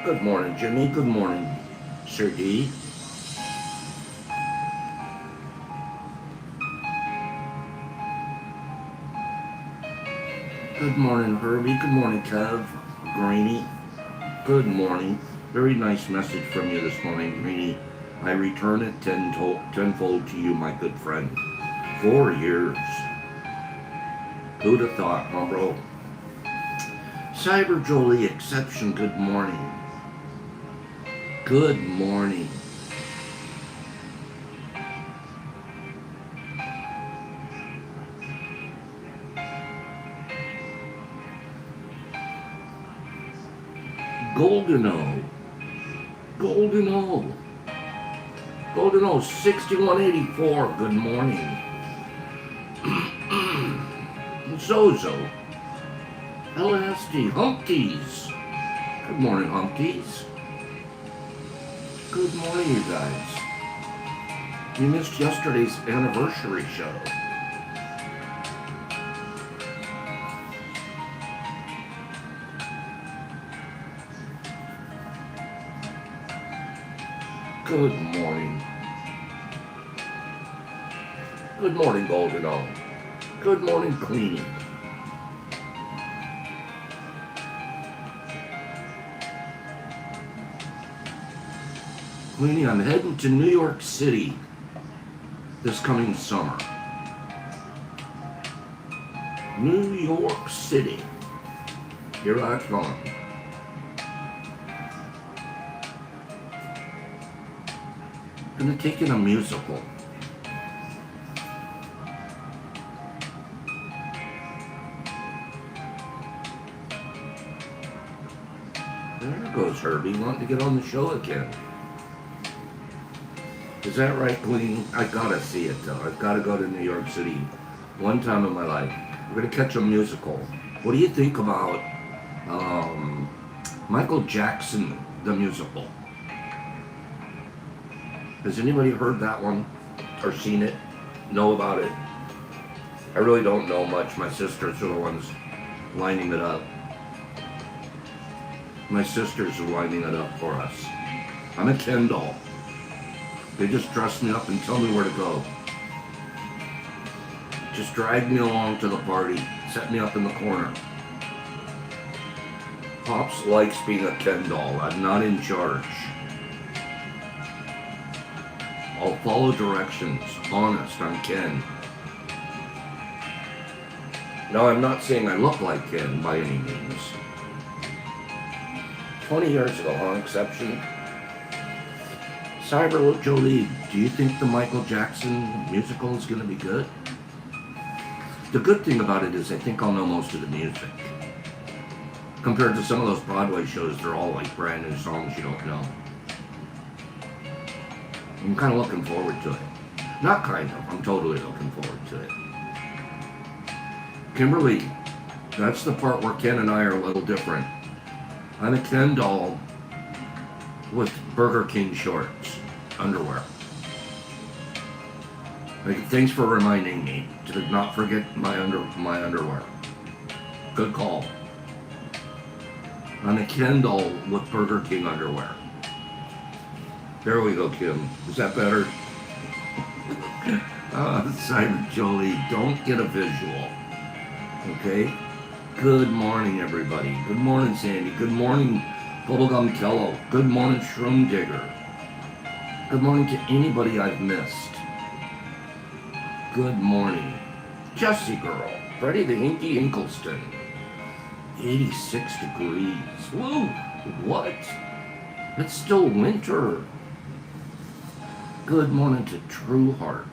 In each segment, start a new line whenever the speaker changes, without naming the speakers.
Good morning, Jimmy. Good morning, Sir D. Good morning, Herbie. Good morning, Kev. Greeny. Good morning. Very nice message from you this morning, Greeny. I return it tenfold to you, my good friend. 4 years. Who'd have thought, huh, bro? Cyber Jolie Exception, good morning. Good morning. Golden O. 6184, good morning. Zozo. LSD. Humpties. Good morning, Humpties. Good morning, you guys. You missed yesterday's anniversary show. Good morning. Good morning, Golden O. Good morning, Queenie. Queenie, I'm heading to New York City this coming summer. New York City. Here I come. Gonna take in a musical. There goes Herbie, wanting to get on the show again. Is that right, Queen? I gotta see it though. I've gotta go to New York City one time in my life. We're gonna catch a musical. What do you think about Michael Jackson, the musical? Has anybody heard that one or seen it? Know about it? I really don't know much. My sisters are the ones lining it up. My sisters are lining it up for us. I'm a Ken doll. They just dress me up and tell me where to go. Just drag me along to the party. Set me up in the corner. Pops likes being a Ken doll. I'm not in charge. I'll follow directions. Honest, I'm Ken. Now, I'm not saying I look like Ken by any means. 20 years ago, huh? Exception. Cyber Jolie, do you think the Michael Jackson musical is going to be good? The good thing about it is I think I'll know most of the music. Compared to some of those Broadway shows, they're all like brand new songs you don't know. I'm kind of looking forward to it. Not kind of, I'm totally looking forward to it. Kimberly, that's the part where Ken and I are a little different. I'm a Ken doll with Burger King shorts, underwear. Thanks for reminding me to not forget my underwear. Good call. I'm a Ken doll with Burger King underwear. There we go, Kim. Is that better? Simon Jolie, don't get a visual. Okay? Good morning, everybody. Good morning, Sandy. Good morning, Bubblegum Kello. Good morning, Shroom Digger. Good morning to anybody I've missed. Good morning. Jessie Girl. Freddie the Inky Inkleston. 86 degrees. Whoa! What? It's still winter. Good morning to True Heart.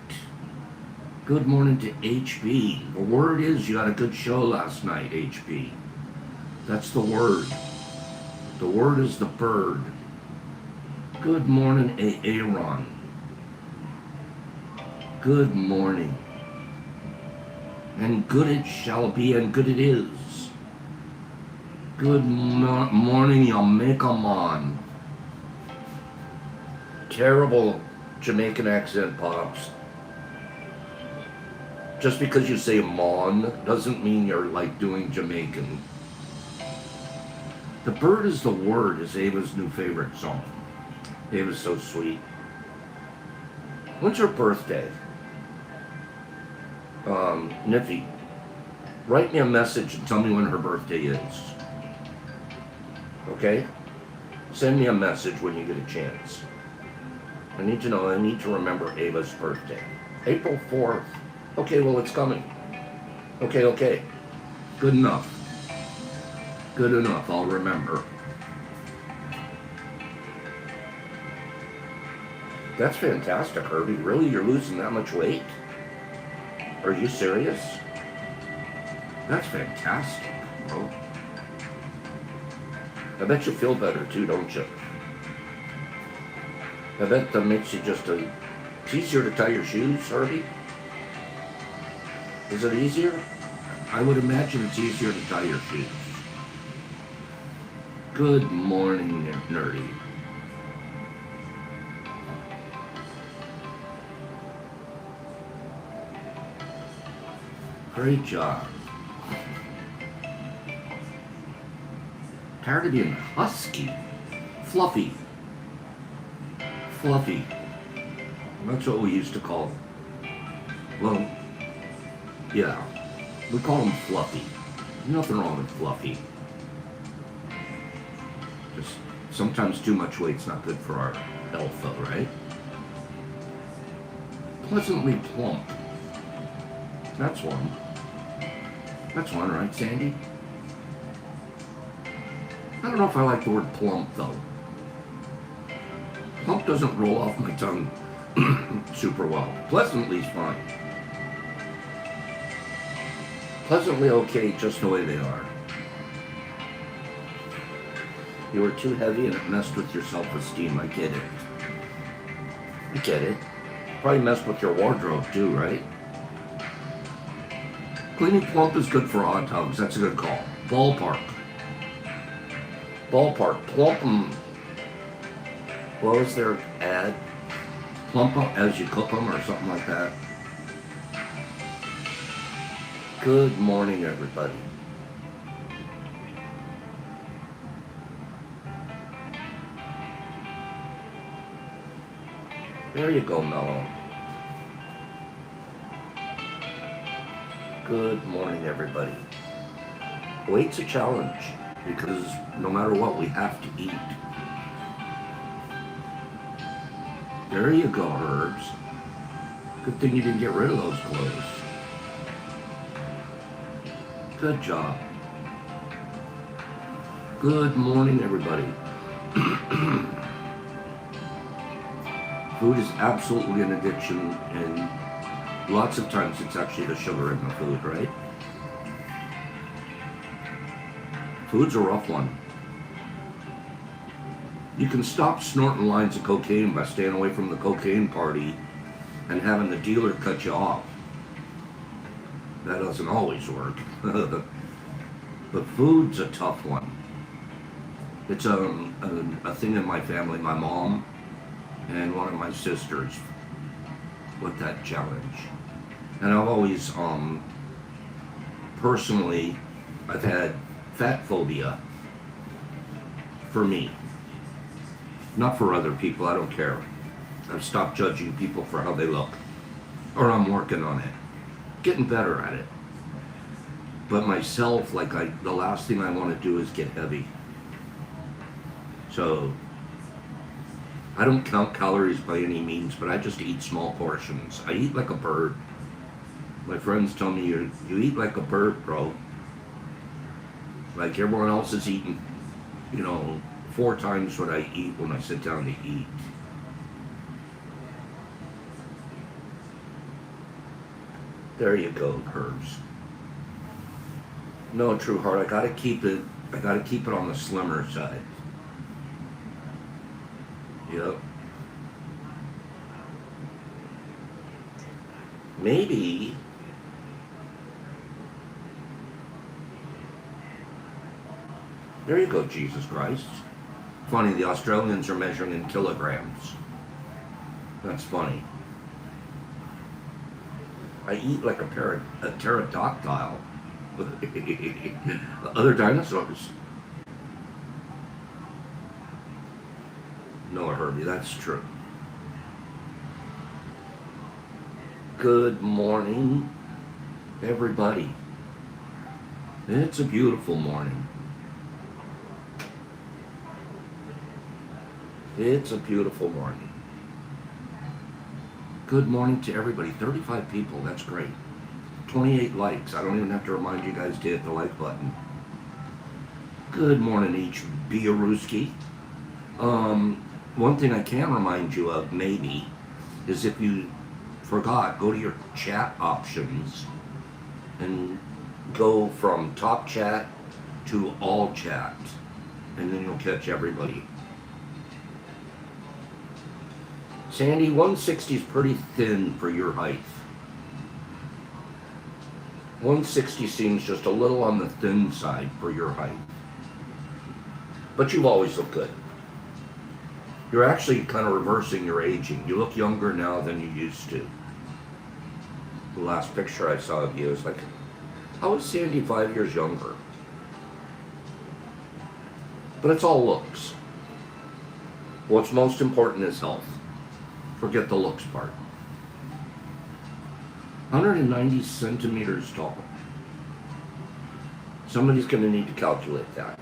Good morning to HB. The word is you had a good show last night, HB. That's the word. The word is the bird. Good morning, Aaron. Good morning. And good it shall be, and good it is. Good morning, Jamaica man. Terrible Jamaican accent, Pops. Just because you say mon doesn't mean you're like doing Jamaican. The Bird is the Word is Ava's new favorite song. Ava's so sweet. When's her birthday? Niffy, write me a message and tell me when her birthday is. Okay? Send me a message when you get a chance. I need to know, I need to remember Ava's birthday. April 4th. Okay, well, it's coming. Okay. Good enough. Good enough, I'll remember. That's fantastic, Herbie. Really, you're losing that much weight? Are you serious? That's fantastic, bro. I bet you feel better too, don't you? I bet that makes you just it's easier to tie your shoes, Herbie? Is it easier? I would imagine it's easier to tie your shoes. Good morning, nerdy. Great job. Tired of being husky. Fluffy. That's what we used to call them. Well, yeah. We call them Fluffy. Nothing wrong with Fluffy. Just sometimes too much weight's not good for our health, though, right? Pleasantly plump. That's one. That's one, right, Sandy? I don't know if I like the word plump, though. Plump doesn't roll off my tongue super well. Pleasantly's fine. Pleasantly okay, just the way they are. You were too heavy and it messed with your self-esteem. I get it. Probably messed with your wardrobe, too, right? Cleaning plump is good for hot dogs. That's a good call. Ballpark. Plump them. What was their ad? Plump them as you cook them or something like that. Good morning, everybody. There you go, Mellow. Good morning, everybody. Weight's a challenge because no matter what, we have to eat. There you go, Herbs. Good thing you didn't get rid of those clothes. Good job. Good morning, everybody. Food is absolutely an addiction, and lots of times it's actually the sugar in the food, right? Food's a rough one. You can stop snorting lines of cocaine by staying away from the cocaine party and having the dealer cut you off. That doesn't always work. But food's a tough one. It's a thing in my family. My mom and one of my sisters with that challenge. And I've always, personally, I've had fat phobia for me. Not for other people, I don't care. I've stopped judging people for how they look. Or I'm working on it. Getting better at it. But myself, the last thing I want to do is get heavy. So, I don't count calories by any means, but I just eat small portions. I eat like a bird. My friends tell me, you eat like a bird, bro. Like everyone else is eating, 4 times what I eat when I sit down to eat. There you go, Herbs. No, True Heart, I gotta keep it on the slimmer side. Yep. Maybe there you go, Jesus Christ. Funny, the Australians are measuring in kilograms. That's funny. I eat like a pterodactyl. Other dinosaurs. No, Herbie, that's true. Good morning, everybody. It's a beautiful morning. It's a beautiful morning. Good morning to everybody. 35 people, that's great. 28 likes. I don't even have to remind you guys to hit the like button. Good morning, H. Biaruski. One thing I can remind you of, maybe, is if you forgot, go to your chat options and go from top chat to all chat, and then you'll catch everybody. Sandy, 160 is pretty thin for your height. 160 seems just a little on the thin side for your height. But you've always looked good. You're actually kind of reversing your aging. You look younger now than you used to. The last picture I saw of you was like, how is Sandy 5 years younger? But it's all looks. What's most important is health. Forget the looks part. 190 centimeters tall. Somebody's going to need to calculate that.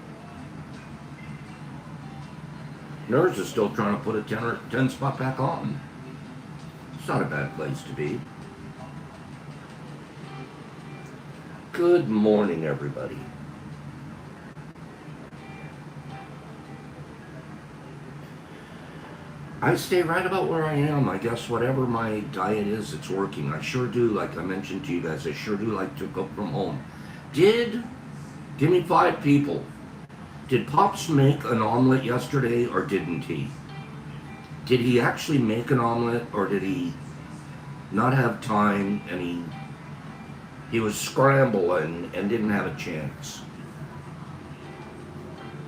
Nurse is still trying to put a 10 spot back on. It's not a bad place to be. Good morning, everybody. I stay right about where I am. I guess whatever my diet is, it's working. I sure do, like I mentioned to you guys, I sure do like to cook from home. Give me 5 people. Did Pops make an omelet yesterday, or didn't he? Did he actually make an omelet, or did he not have time and he was scrambling and didn't have a chance?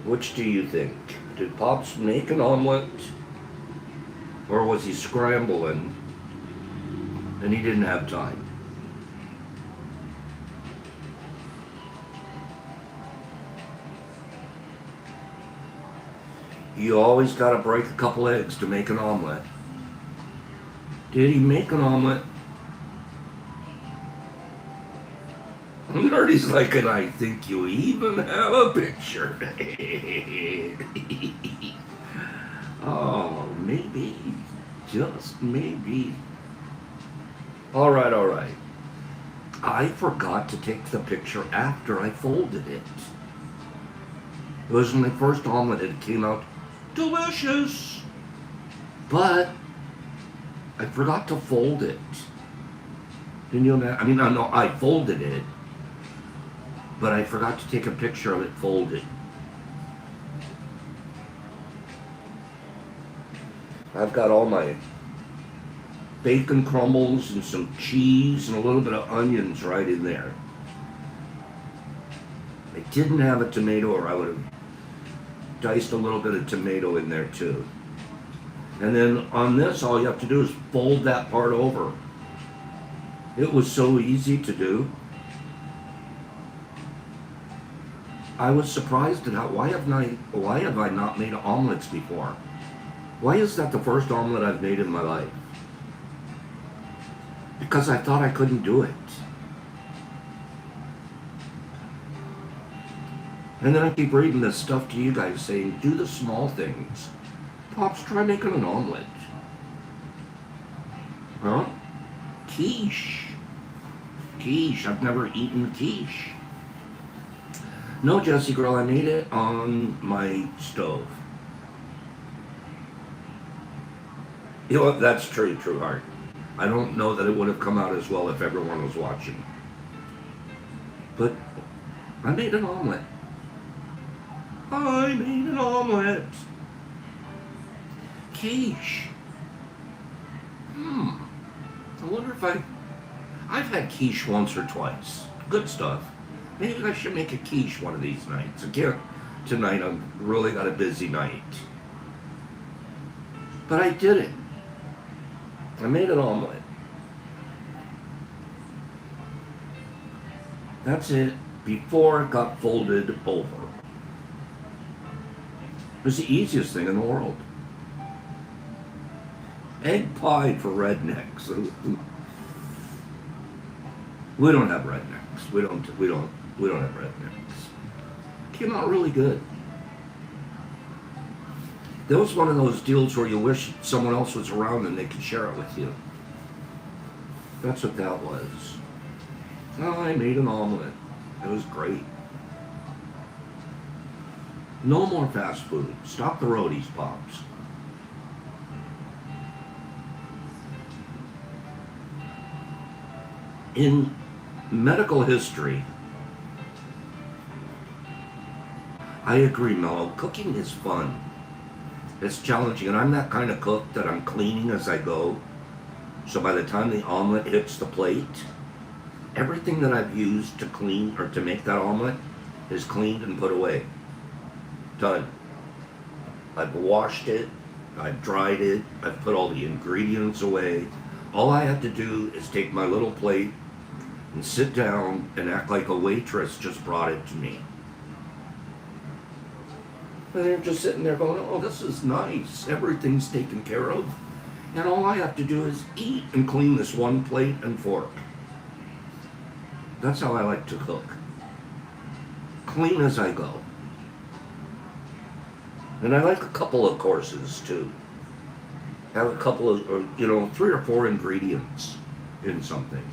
Which do you think? Did Pops make an omelet, or was he scrambling and he didn't have time? You always got to break a couple eggs to make an omelet. Did he make an omelet? Nerdy's like, and I think you even have a picture. Oh, maybe. Just maybe. All right. I forgot to take the picture after I folded it. It was my first omelet. It came out delicious. But I forgot to fold it. Didn't you know? I mean, I folded it, but I forgot to take a picture of it folded. I've got all my bacon crumbles and some cheese and a little bit of onions right in there. I didn't have a tomato, or I would have diced a little bit of tomato in there too. And then on this, all you have to do is fold that part over. It was so easy to do. I was surprised at why have I not made omelets before? Why is that the first omelet I've made in my life? Because I thought I couldn't do it. And then I keep reading this stuff to you guys saying, do the small things. Pops, try making an omelet. Huh? Quiche. I've never eaten quiche. No, Jessie girl, I made it on my stove. You know what? That's true heart. I don't know that it would have come out as well if everyone was watching. But I made an omelet. Quiche. I wonder if I've had quiche once or twice. Good stuff. Maybe I should make a quiche one of these nights. Again, tonight I've really got a busy night. But I did it. I made an omelet. That's it, before it got folded over. It was the easiest thing in the world. Egg pie for rednecks. We don't have rednecks. We don't have rednecks. Came out really good. That was one of those deals where you wish someone else was around and they could share it with you. That's what that was. Oh, I made an omelet. It was great. No more fast food. Stop the roadies, Pops. In medical history, I agree, Mello. Cooking is fun. It's challenging, and I'm that kind of cook that I'm cleaning as I go. So by the time the omelet hits the plate, everything that I've used to clean or to make that omelet is cleaned and put away. Done. I've washed it, I've dried it, I've put all the ingredients away. All I have to do is take my little plate and sit down and act like a waitress just brought it to me. And they're just sitting there going, oh, this is nice. Everything's taken care of. And all I have to do is eat and clean this one plate and fork. That's how I like to cook. Clean as I go. And I like a couple of courses too. Have a couple of, 3 or 4 ingredients in something.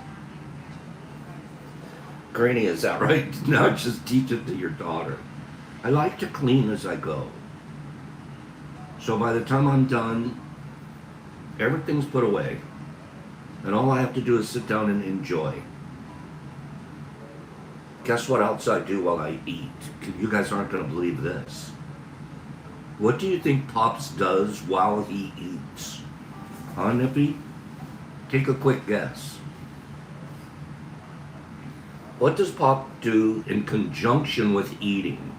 Granny, is that right? Now just teach it to your daughter. I like to clean as I go. So by the time I'm done, everything's put away. And all I have to do is sit down and enjoy. Guess what else I do while I eat? You guys aren't going to believe this. What do you think Pops does while he eats? Huh, Nippy? Take a quick guess. What does Pop do in conjunction with eating?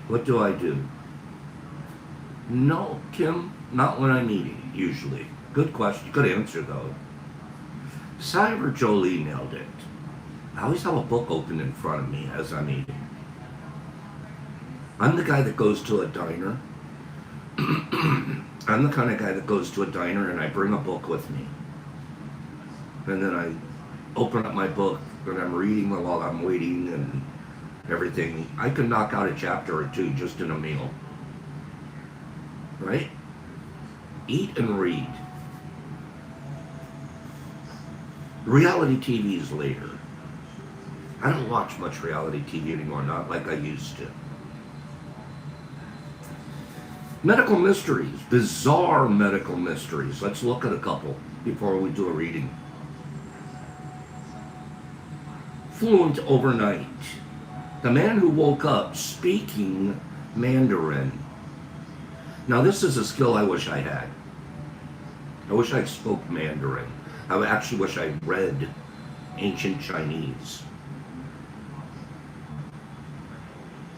What do I do? No, Kim, not when I'm eating, usually. Good question, good answer though. Cyber Jolie nailed it. I always have a book open in front of me as I'm eating. I'm the guy that goes to a diner. I'm the kind of guy that goes to a diner and I bring a book with me. And then I open up my book and I'm reading while I'm waiting and everything. I can knock out a chapter or 2 just in a meal. Right? Eat and read. Reality TV is later. I don't watch much reality TV anymore, not like I used to. Medical mysteries, bizarre medical mysteries. Let's look at a couple before we do a reading. Fluent overnight. The man who woke up speaking Mandarin. Now this is a skill I wish I had. I wish I spoke Mandarin. I actually wish I read ancient Chinese.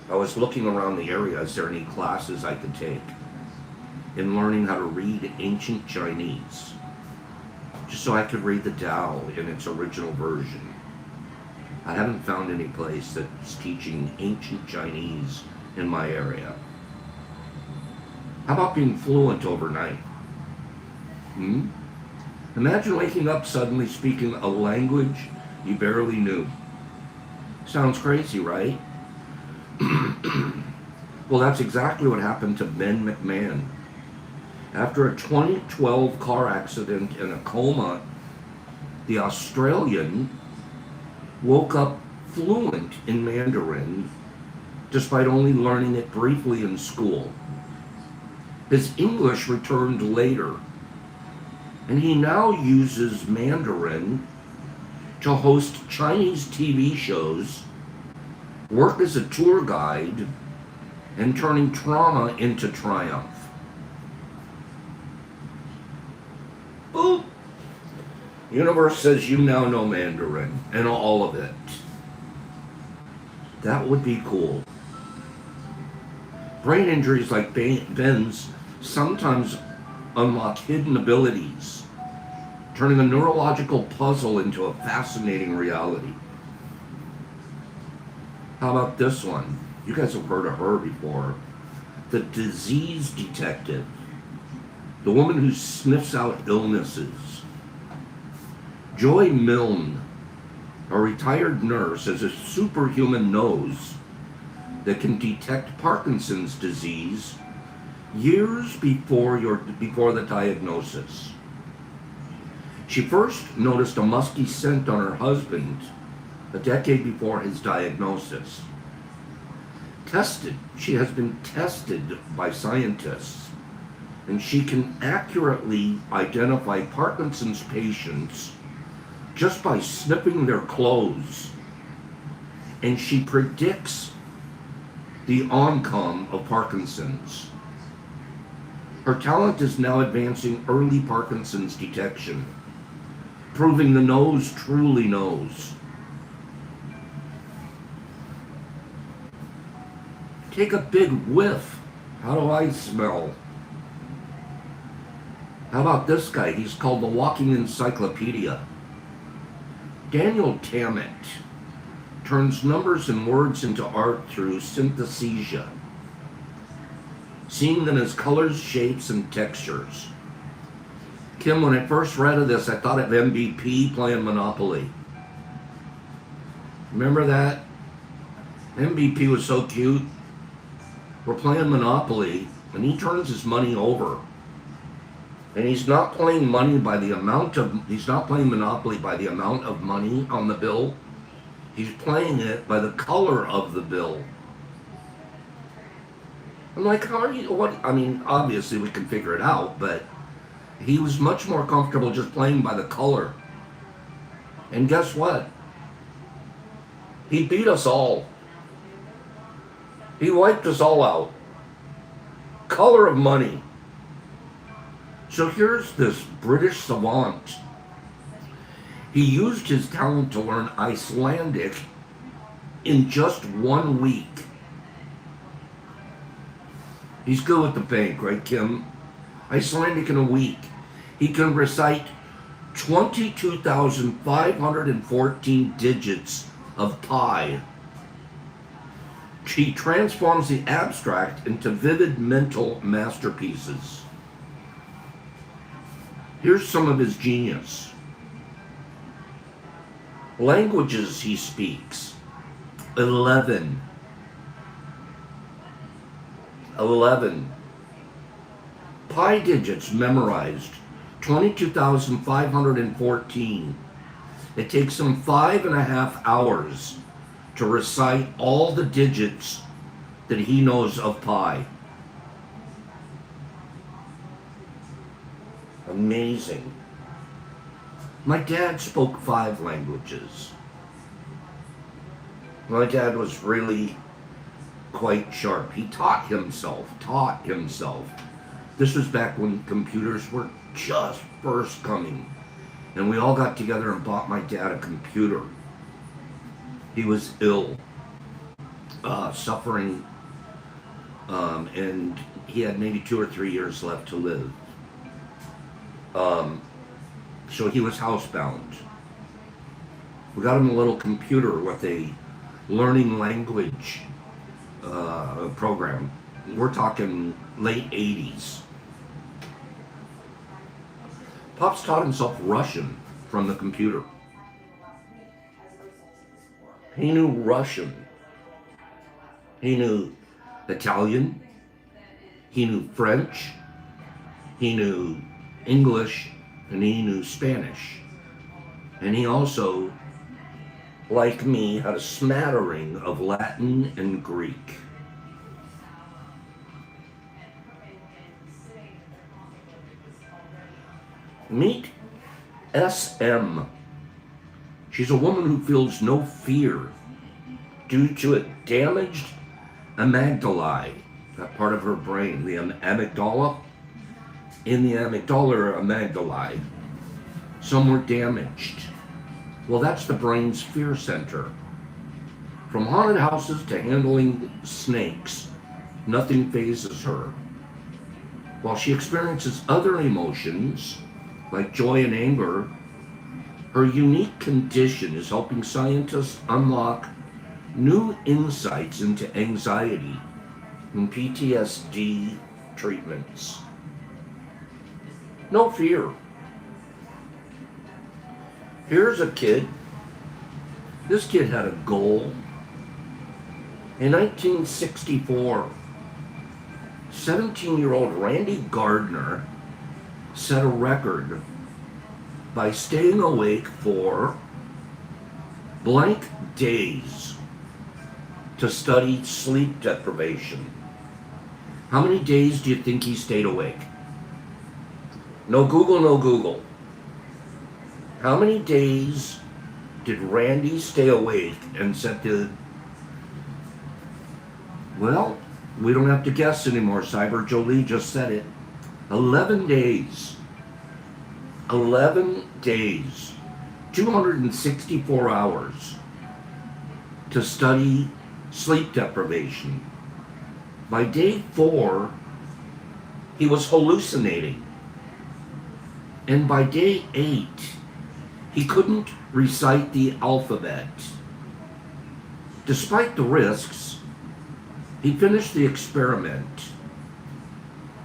I was looking around the area, is there any classes I could take in learning how to read ancient Chinese? Just so I could read the Tao in its original version. I haven't found any place that's teaching ancient Chinese in my area. How about being fluent overnight? Imagine waking up suddenly speaking a language you barely knew. Sounds crazy, right? Well, that's exactly what happened to Ben McMahon. After a 2012 car accident in a coma, the Australian woke up fluent in Mandarin despite only learning it briefly in school. His English returned later, and he now uses Mandarin to host Chinese TV shows, work as a tour guide, and turning trauma into triumph. Boop! Universe says you now know Mandarin, and all of it. That would be cool. Brain injuries like Ben's sometimes unlock hidden abilities, turning a neurological puzzle into a fascinating reality. How about this one? You guys have heard of her before. the disease detective, the woman who sniffs out illnesses. Joy Milne, a retired nurse, has a superhuman nose that can detect Parkinson's disease years before the diagnosis. She first noticed a musky scent on her husband a decade before his diagnosis. She has been tested by scientists, and she can accurately identify Parkinson's patients just by sniffing their clothes. And she predicts the oncome of Parkinson's. Her talent is now advancing early Parkinson's detection, proving the nose truly knows. Take a big whiff. How do I smell? How about this guy? He's called the Walking Encyclopedia. Daniel Tammet turns numbers and words into art through synesthesia, seeing them as colors, shapes, and textures. Kim, when I first read of this, I thought of MVP playing Monopoly. Remember that? MVP was so cute. We're playing Monopoly, and he turns his money over. And he's not playing Monopoly by the amount of money on the bill. He's playing it by the color of the bill. I'm like, how are you, what? I mean, obviously we can figure it out, but he was much more comfortable just playing by the color. And guess what? He beat us all. He wiped us all out. Color of money. So here's this British savant. He used his talent to learn Icelandic in just 1 week. He's good with the bank, right, Kim? Icelandic in a week. He can recite 22,514 digits of pi. He transforms the abstract into vivid mental masterpieces. Here's some of his genius. Languages he speaks, 11. Pi digits memorized, 22,514. It takes him 5.5 hours to recite all the digits that he knows of pi. Amazing. My dad spoke 5 languages. My dad was really quite sharp. He taught himself. This was back when computers were just first coming. And we all got together and bought my dad a computer. He was ill, suffering, and he had maybe 2 or 3 years left to live. So he was housebound. We got him a little computer with a learning language program. We're talking late 80s. Pops taught himself Russian from the computer. He knew Russian. He knew Italian. He knew French. He knew English. And he knew Spanish. And he also, like me, had a smattering of Latin and Greek. Meet SM. She's a woman who feels no fear due to a damaged amygdala, that part of her brain, the amygdala. In the amygdala or amygdala, some were damaged. Well, that's the brain's fear center. From haunted houses to handling snakes, nothing phases her. While she experiences other emotions, like joy and anger, her unique condition is helping scientists unlock new insights into anxiety and PTSD treatments. No fear. Here's a kid. This kid had a goal. In 1964, 17-year-old Randy Gardner set a record by staying awake for blank days to study sleep deprivation. How many days do you think he stayed awake? No Google, no Google. How many days did Randy stay awake and set the... Well, we don't have to guess anymore. Cyber Jolie just said it. 11 days. 11 days. 264 hours to study sleep deprivation. By day 4, he was hallucinating. And by day 8, he couldn't recite the alphabet. Despite the risks, he finished the experiment.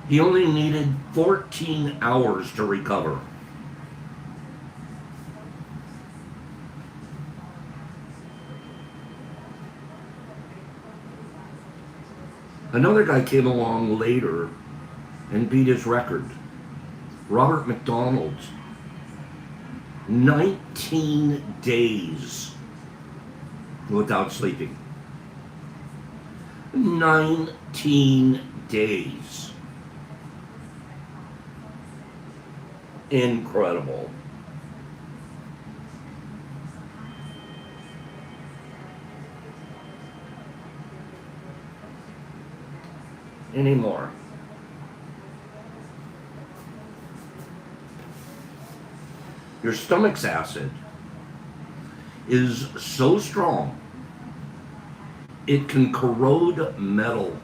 He only needed 14 hours to recover. Another guy came along later and beat his record. Robert McDonald. 19 days without sleeping. 19 days. Incredible. Any more? Your stomach's acid is so strong it can corrode metal.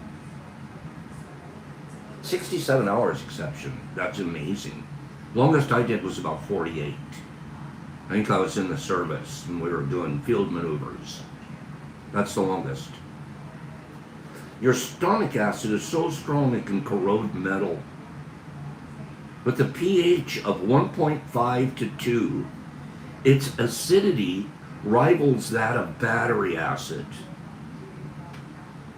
67 hours exception. That's amazing. Longest I did was about 48. I think I was in the service and we were doing field maneuvers. That's the longest. Your stomach acid is so strong it can corrode metal. With a pH of 1.5 to 2, its acidity rivals that of battery acid.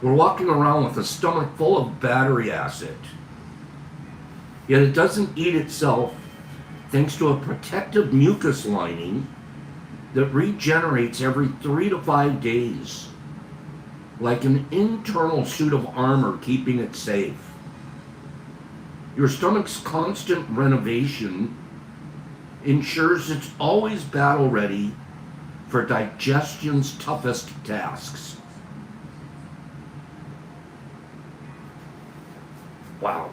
We're walking around with a stomach full of battery acid. Yet it doesn't eat itself thanks to a protective mucus lining that regenerates every 3 to 5 days, like an internal suit of armor keeping it safe. Your stomach's constant renovation ensures it's always battle ready for digestion's toughest tasks. Wow.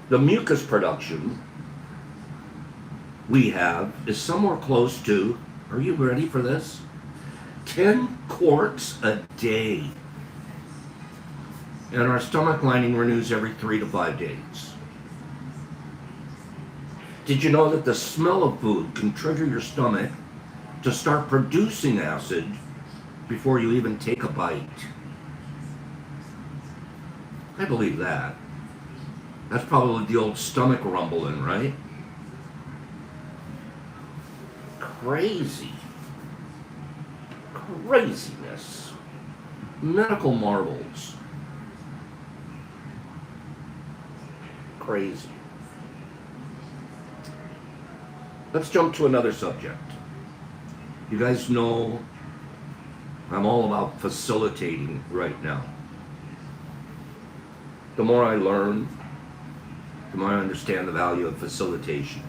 The mucus production we have is somewhere close to, are you ready for this? 10 quarts a day. And our stomach lining renews every 3 to 5 days. Did you know that the smell of food can trigger your stomach to start producing acid before you even take a bite? I believe that. That's probably the old stomach rumbling, right? Crazy. Craziness. Medical marvels. Crazy. Let's jump to another subject. You guys know I'm all about facilitating right now. The more I learn, the more I understand the value of facilitation.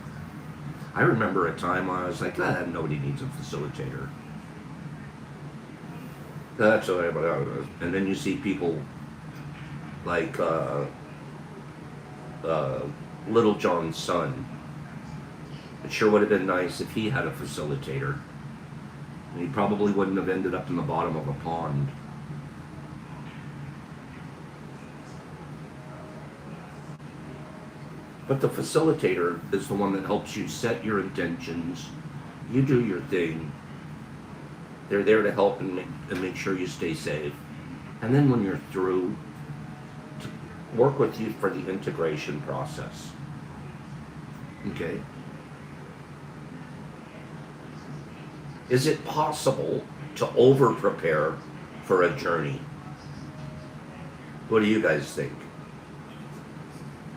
I remember a time when I was like, nobody needs a facilitator. That's what everybody does. And then you see people like Little John's son. It sure would have been nice if he had a facilitator. And he probably wouldn't have ended up in the bottom of a pond. But the facilitator is the one that helps you set your intentions. You do your thing. They're there to help and make sure you stay safe. And then when you're through, work with you for the integration process. Okay? Is it possible to over-prepare for a journey? What do you guys think?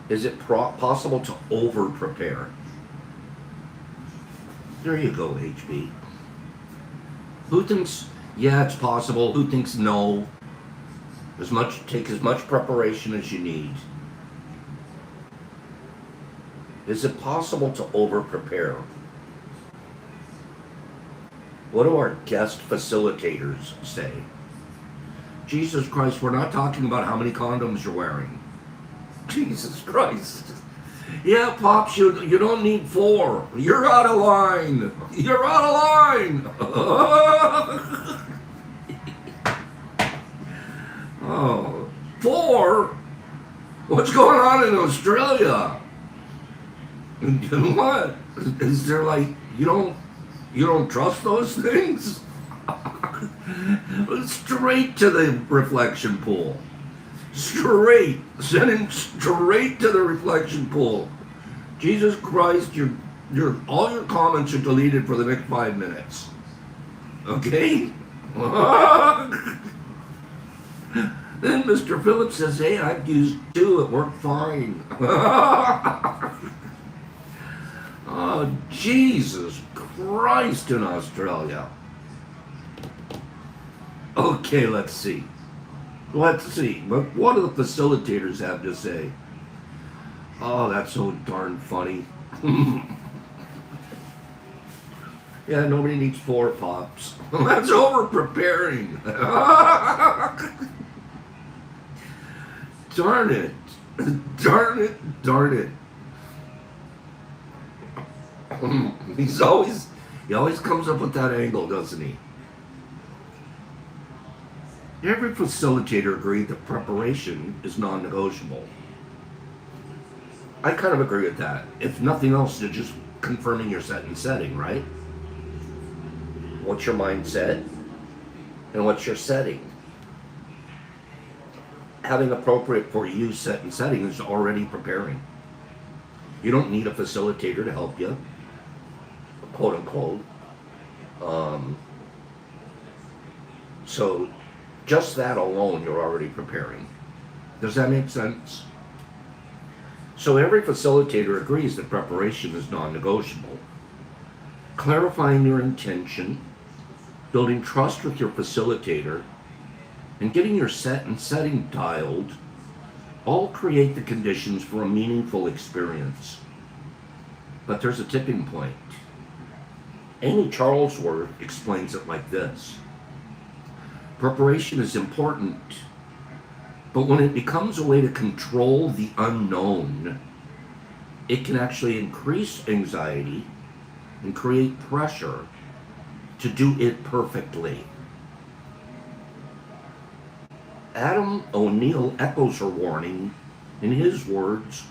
Is it possible to over-prepare? There you go, HB. Who thinks, yeah, it's possible? Who thinks no? Take as much preparation as you need. Is it possible to over-prepare? What do our guest facilitators say? Jesus Christ, we're not talking about how many condoms you're wearing. Jesus Christ. Yeah, Pops, you don't need 4. You're out of line. You're out of line. Oh, 4? What's going on in Australia? And what? Is there like, you don't trust those things? Straight to the reflection pool. Straight. Send him straight to the reflection pool. Jesus Christ, all your comments are deleted for the next 5 minutes. Okay? Then Mr. Phillips says, hey, I've used 2. It worked fine. Oh, Jesus Christ in Australia. Okay, let's see. What do the facilitators have to say? Oh, that's so darn funny. Yeah, nobody needs 4, Pops. That's over-preparing. Darn it. Darn it. Darn it. He always comes up with that angle, doesn't he? Every facilitator agreed that preparation is non-negotiable. I kind of agree with that. If nothing else, you're just confirming your set and setting, right? What's your mindset? And what's your setting? Having appropriate for you set and setting is already preparing. You don't need a facilitator to help you, quote unquote. So just that alone, you're already preparing. Does that make sense? So every facilitator agrees that preparation is non-negotiable. Clarifying your intention, building trust with your facilitator, and getting your set and setting dialed all create the conditions for a meaningful experience. But there's a tipping point. Amy Charlesworth explains it like this. Preparation is important, but when it becomes a way to control the unknown, it can actually increase anxiety and create pressure to do it perfectly. Adam O'Neill echoes her warning in his words,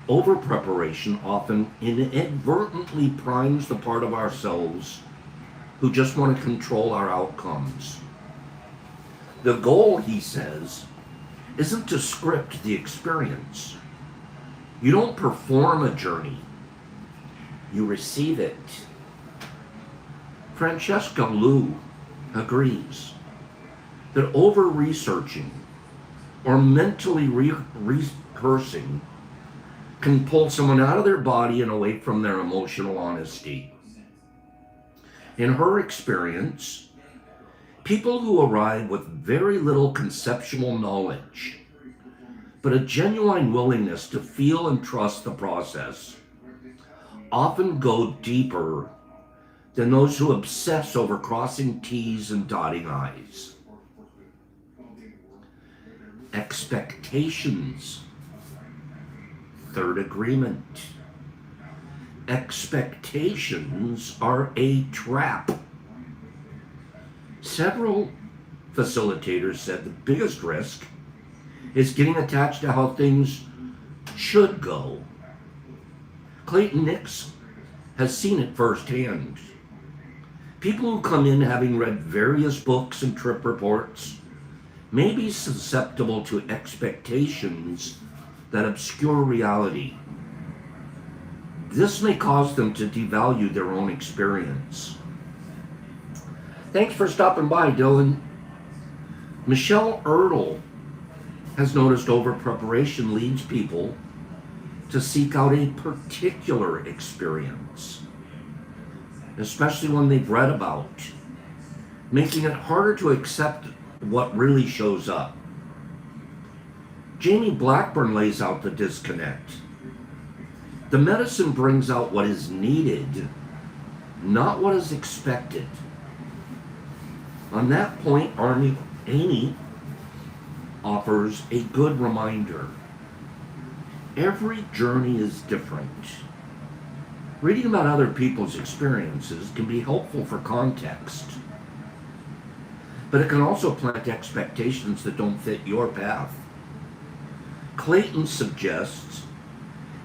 over-preparation often inadvertently primes the part of ourselves who just want to control our outcomes. The goal, he says, isn't to script the experience. You don't perform a journey. You receive it. Francesca Liu agrees that over-researching or mentally rehearsing can pull someone out of their body and away from their emotional honesty. In her experience, people who arrive with very little conceptual knowledge, but a genuine willingness to feel and trust the process, often go deeper than those who obsess over crossing T's and dotting I's. Expectations. Third agreement. Expectations are a trap. Several facilitators said the biggest risk is getting attached to how things should go. Clayton Nix has seen it firsthand. People who come in having read various books and trip reports may be susceptible to expectations that obscure reality. This may cause them to devalue their own experience. Thanks for stopping by, Dylan. Michelle Erdl has noticed over-preparation leads people to seek out a particular experience, especially one they've read about, making it harder to accept what really shows up. Jamie Blackburn lays out the disconnect. The medicine brings out what is needed, not what is expected. On that point, Amy offers a good reminder. Every journey is different. Reading about other people's experiences can be helpful for context, but it can also plant expectations that don't fit your path. Clayton suggests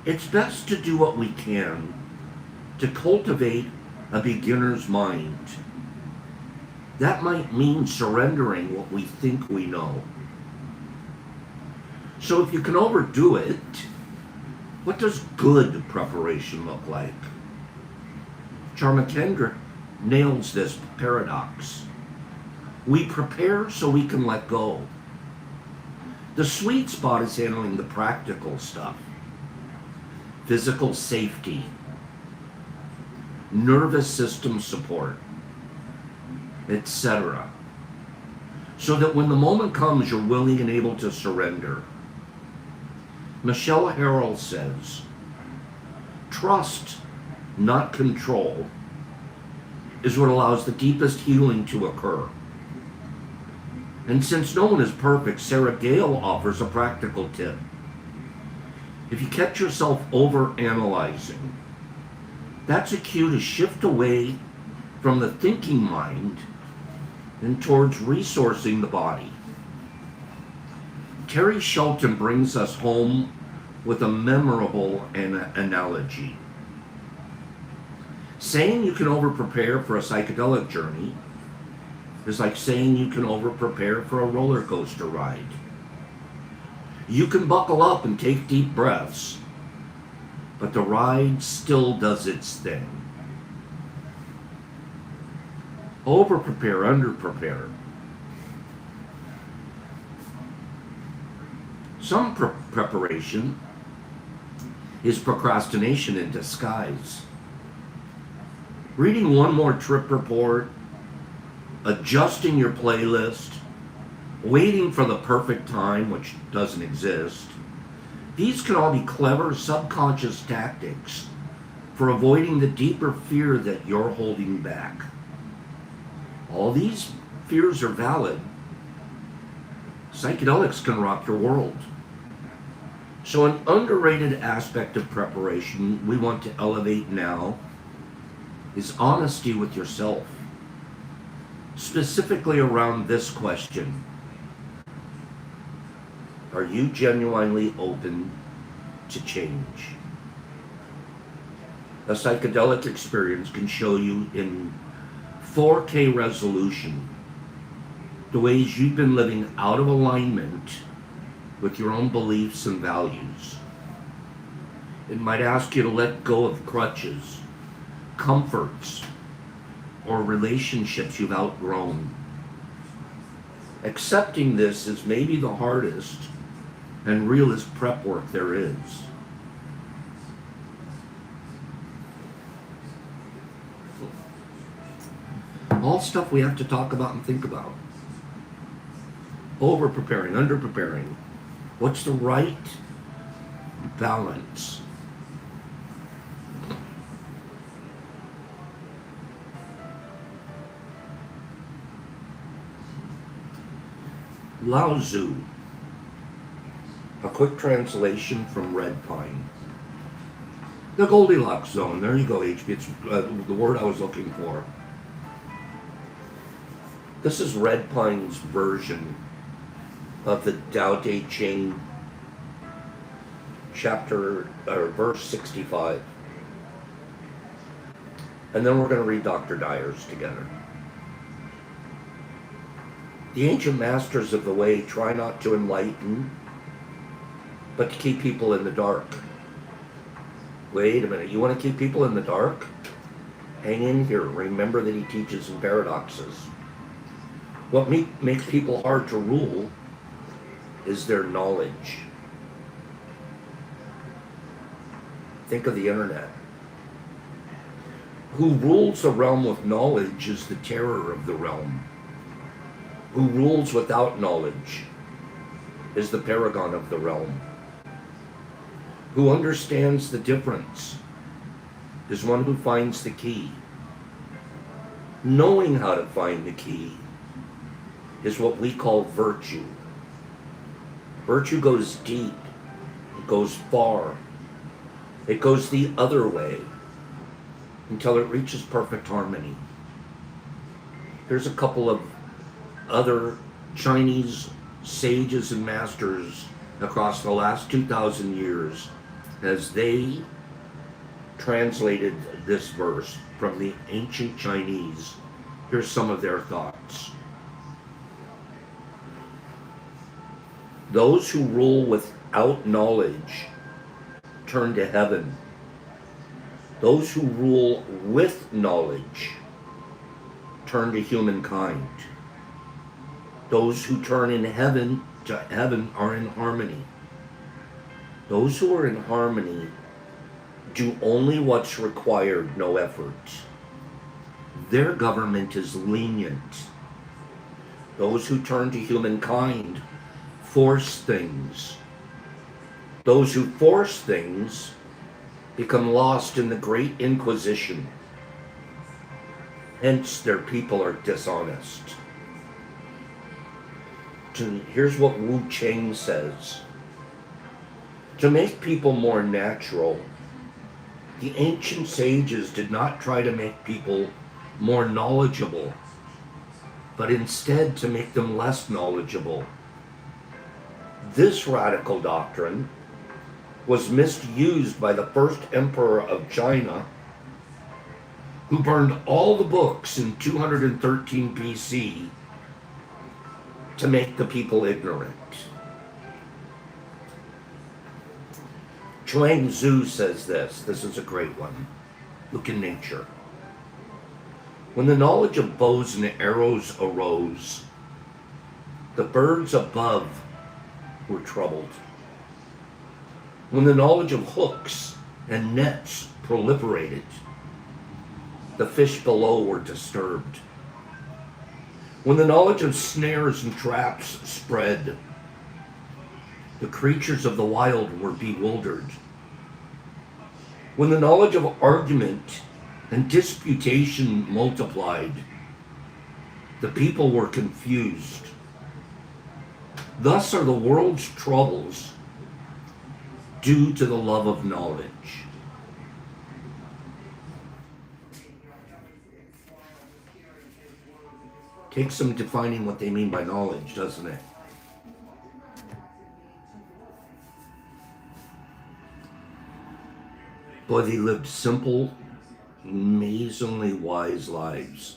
it's best to do what we can to cultivate a beginner's mind. That might mean surrendering what we think we know. So if you can overdo it, what does good preparation look like? Charmakendra nails this paradox. We prepare so we can let go. The sweet spot is handling the practical stuff. Physical safety, nervous system support, etc. So that when the moment comes, you're willing and able to surrender. Michelle Harrell says, trust, not control, is what allows the deepest healing to occur. And since no one is perfect, Sarah Gale offers a practical tip. If you catch yourself overanalyzing, that's a cue to shift away from the thinking mind and towards resourcing the body. Terry Shelton brings us home with a memorable analogy. Saying you can over-prepare for a psychedelic journey is like saying you can over-prepare for a roller coaster ride. You can buckle up and take deep breaths, but the ride still does its thing. Over-prepare, under-prepare. Some preparation is procrastination in disguise. Reading one more trip report, adjusting your playlist, waiting for the perfect time, which doesn't exist. These can all be clever subconscious tactics for avoiding the deeper fear that you're holding back. All these fears are valid. Psychedelics can rock your world. So an underrated aspect of preparation we want to elevate now is honesty with yourself, specifically around this question. Are you genuinely open to change? A psychedelic experience can show you in 4K resolution the ways you've been living out of alignment with your own beliefs and values. It might ask you to let go of crutches, comforts, or relationships you've outgrown. Accepting this is maybe the hardest and realest prep work there is. All stuff we have to talk about and think about. Over-preparing, under-preparing. What's the right balance? Lao Tzu, a quick translation from Red Pine. The Goldilocks zone, there you go, HB, it's the word I was looking for. This is Red Pine's version of the Tao Te Ching, verse 65. And then we're going to read Dr. Dyer's together. The ancient masters of the way try not to enlighten, but to keep people in the dark. Wait a minute, you want to keep people in the dark? Hang in here. Remember that he teaches in paradoxes. What makes people hard to rule is their knowledge. Think of the internet. Who rules the realm with knowledge is the terror of the realm. Who rules without knowledge is the paragon of the realm. Who understands the difference is one who finds the key. Knowing how to find the key is what we call virtue. Virtue goes deep, it goes far, it goes the other way until it reaches perfect harmony. Here's a couple of other Chinese sages and masters across the last 2,000 years as they translated this verse from the ancient Chinese. Here's some of their thoughts. Those who rule without knowledge turn to heaven. Those who rule with knowledge turn to humankind. Those who turn in heaven to heaven are in harmony. Those who are in harmony do only what's required, no effort. Their government is lenient. Those who turn to humankind force things. Those who force things become lost in the Great Inquisition. Hence, their people are dishonest. Here's what Wu Cheng says. To make people more natural, the ancient sages did not try to make people more knowledgeable, but instead to make them less knowledgeable. This radical doctrine was misused by the first emperor of China, who burned all the books in 213 BC to make the people ignorant. Chuang Tzu says this is a great one. Look in nature. When the knowledge of bows and arrows arose, the birds above were troubled. When the knowledge of hooks and nets proliferated, the fish below were disturbed. When the knowledge of snares and traps spread, the creatures of the wild were bewildered. When the knowledge of argument and disputation multiplied, the people were confused. Thus are the world's troubles due to the love of knowledge. Takes some defining what they mean by knowledge, doesn't it? Boy, they lived simple, amazingly wise lives.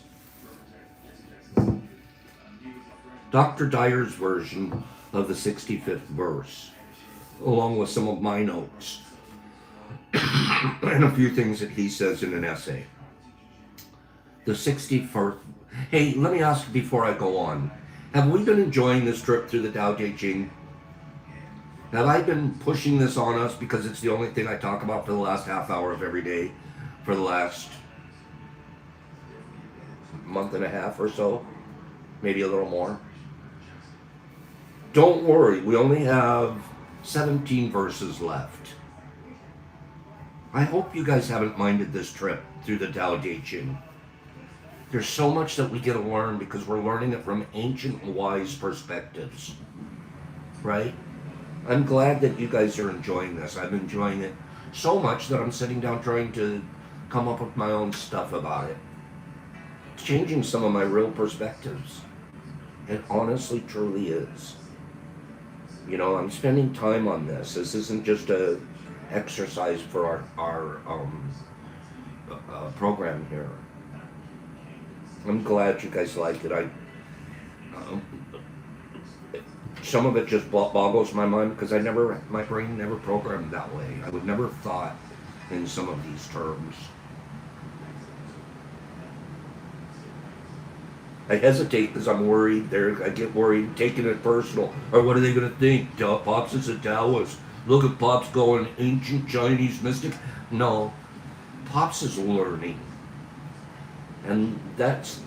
Dr. Dyer's version of the 65th verse, along with some of my notes, and a few things that he says in an essay. The 61st. Hey, let me ask before I go on. Have we been enjoying this trip through the Tao Te Ching? Have I been pushing this on us because it's the only thing I talk about for the last half hour of every day for the last month and a half or so? Maybe a little more. Don't worry, we only have 17 verses left. I hope you guys haven't minded this trip through the Tao Te Ching. There's so much that we get to learn because we're learning it from ancient wise perspectives, right? I'm glad that you guys are enjoying this. I'm enjoying it so much that I'm sitting down trying to come up with my own stuff about it. It's changing some of my real perspectives. It honestly, truly is. You know, I'm spending time on this. This isn't just a exercise for our program here. I'm glad you guys like it. Some of it just boggles my mind because my brain never programmed that way. I would never thought in some of these terms. I hesitate because I'm worried. I get worried, taking it personal. Or what are they going to think? Pops is a Taoist. Look at Pops going ancient Chinese mystic. No, Pops is learning. And it's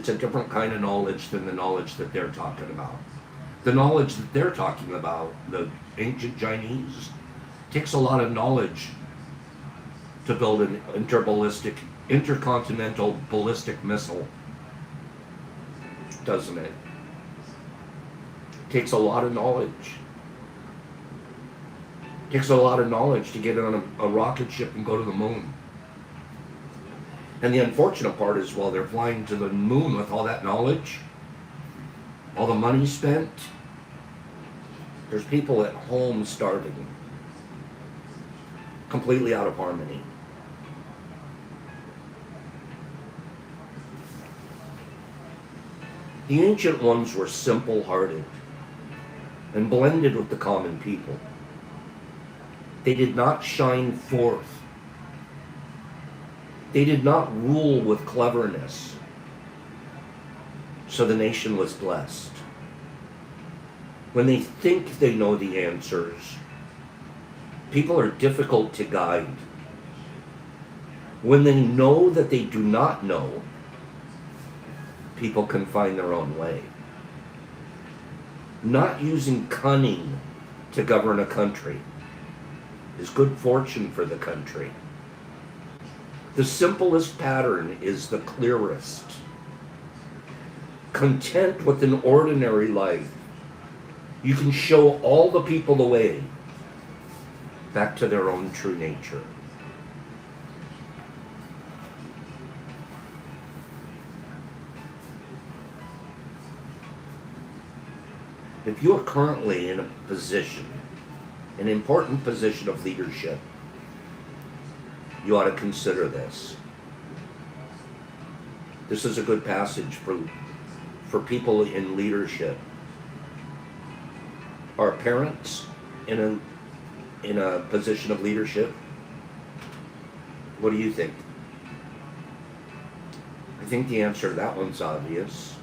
a different kind of knowledge than the knowledge that they're talking about. The knowledge that they're talking about, the ancient Chinese, takes a lot of knowledge to build an intercontinental ballistic missile, doesn't it? Takes a lot of knowledge. Takes a lot of knowledge to get on a rocket ship and go to the moon. And the unfortunate part is while they're flying to the moon with all that knowledge, all the money spent, there's people at home starving, completely out of harmony. The ancient ones were simple-hearted and blended with the common people. They did not shine forth. They did not rule with cleverness. So the nation was blessed. When they think they know the answers, people are difficult to guide. When they know that they do not know, people can find their own way. Not using cunning to govern a country is good fortune for the country. The simplest pattern is the clearest. Content with an ordinary life, you can show all the people the way back to their own true nature. If you are currently in a position, an important position of leadership, you ought to consider this. This is a good passage for people in leadership. Are parents in a position of leadership? What do you think? I think the answer to that one's obvious.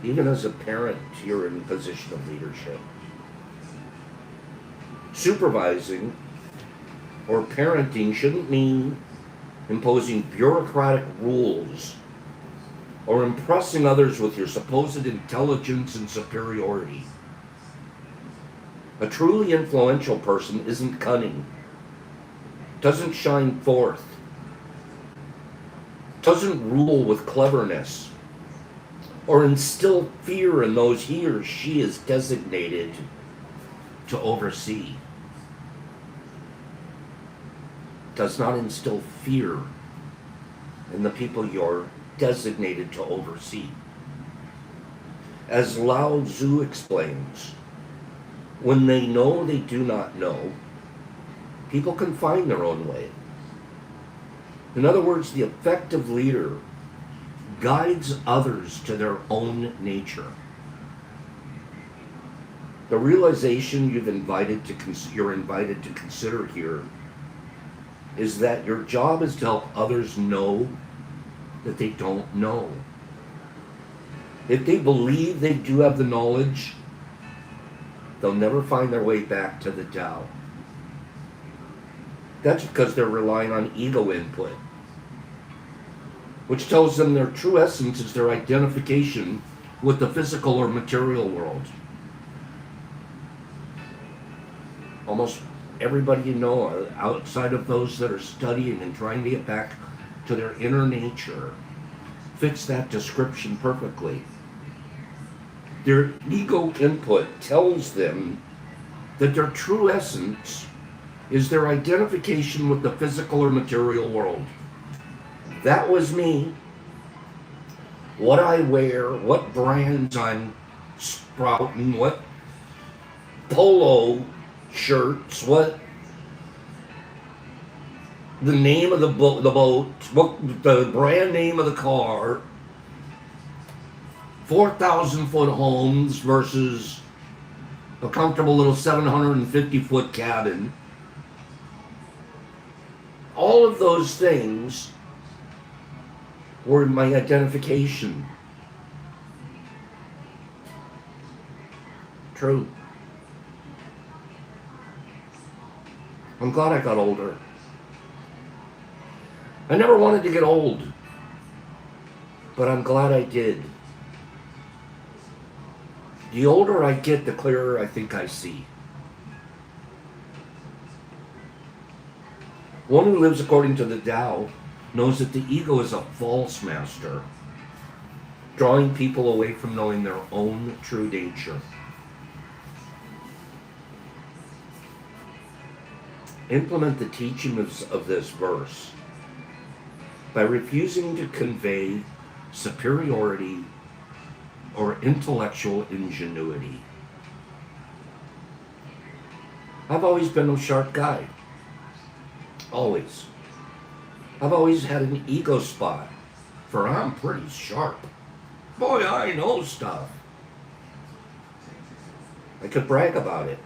Even as a parent, you're in a position of leadership. Supervising or parenting shouldn't mean imposing bureaucratic rules or impressing others with your supposed intelligence and superiority. A truly influential person isn't cunning, doesn't shine forth, doesn't rule with cleverness, or instill fear in those he or she is designated to oversee. Does not instill fear in the people you're designated to oversee. As Lao Tzu explains, when they know they do not know, people can find their own way. In other words, the effective leader guides others to their own nature. The realization you're invited to consider here is that your job is to help others know that they don't know. If they believe they do have the knowledge, they'll never find their way back to the Tao. That's because they're relying on ego input, which tells them their true essence is their identification with the physical or material world. Almost everybody you know, outside of those that are studying and trying to get back to their inner nature, fits that description perfectly. Their ego input tells them that their true essence is their identification with the physical or material world. That was me. What I wear, what brands I'm sprouting, what polo shirts, what the name of the boat, what the brand name of the car. 4,000 foot homes versus a comfortable little 750 foot cabin. All of those things were my identification. True. I'm glad I got older. I never wanted to get old, but I'm glad I did. The older I get, the clearer I think I see. One who lives according to the Tao knows that the ego is a false master, drawing people away from knowing their own true nature. Implement the teachings of this verse by refusing to convey superiority or intellectual ingenuity. I've always been a sharp guy. Always. I've always had an ego spot for I'm pretty sharp. Boy, I know stuff. I could brag about it.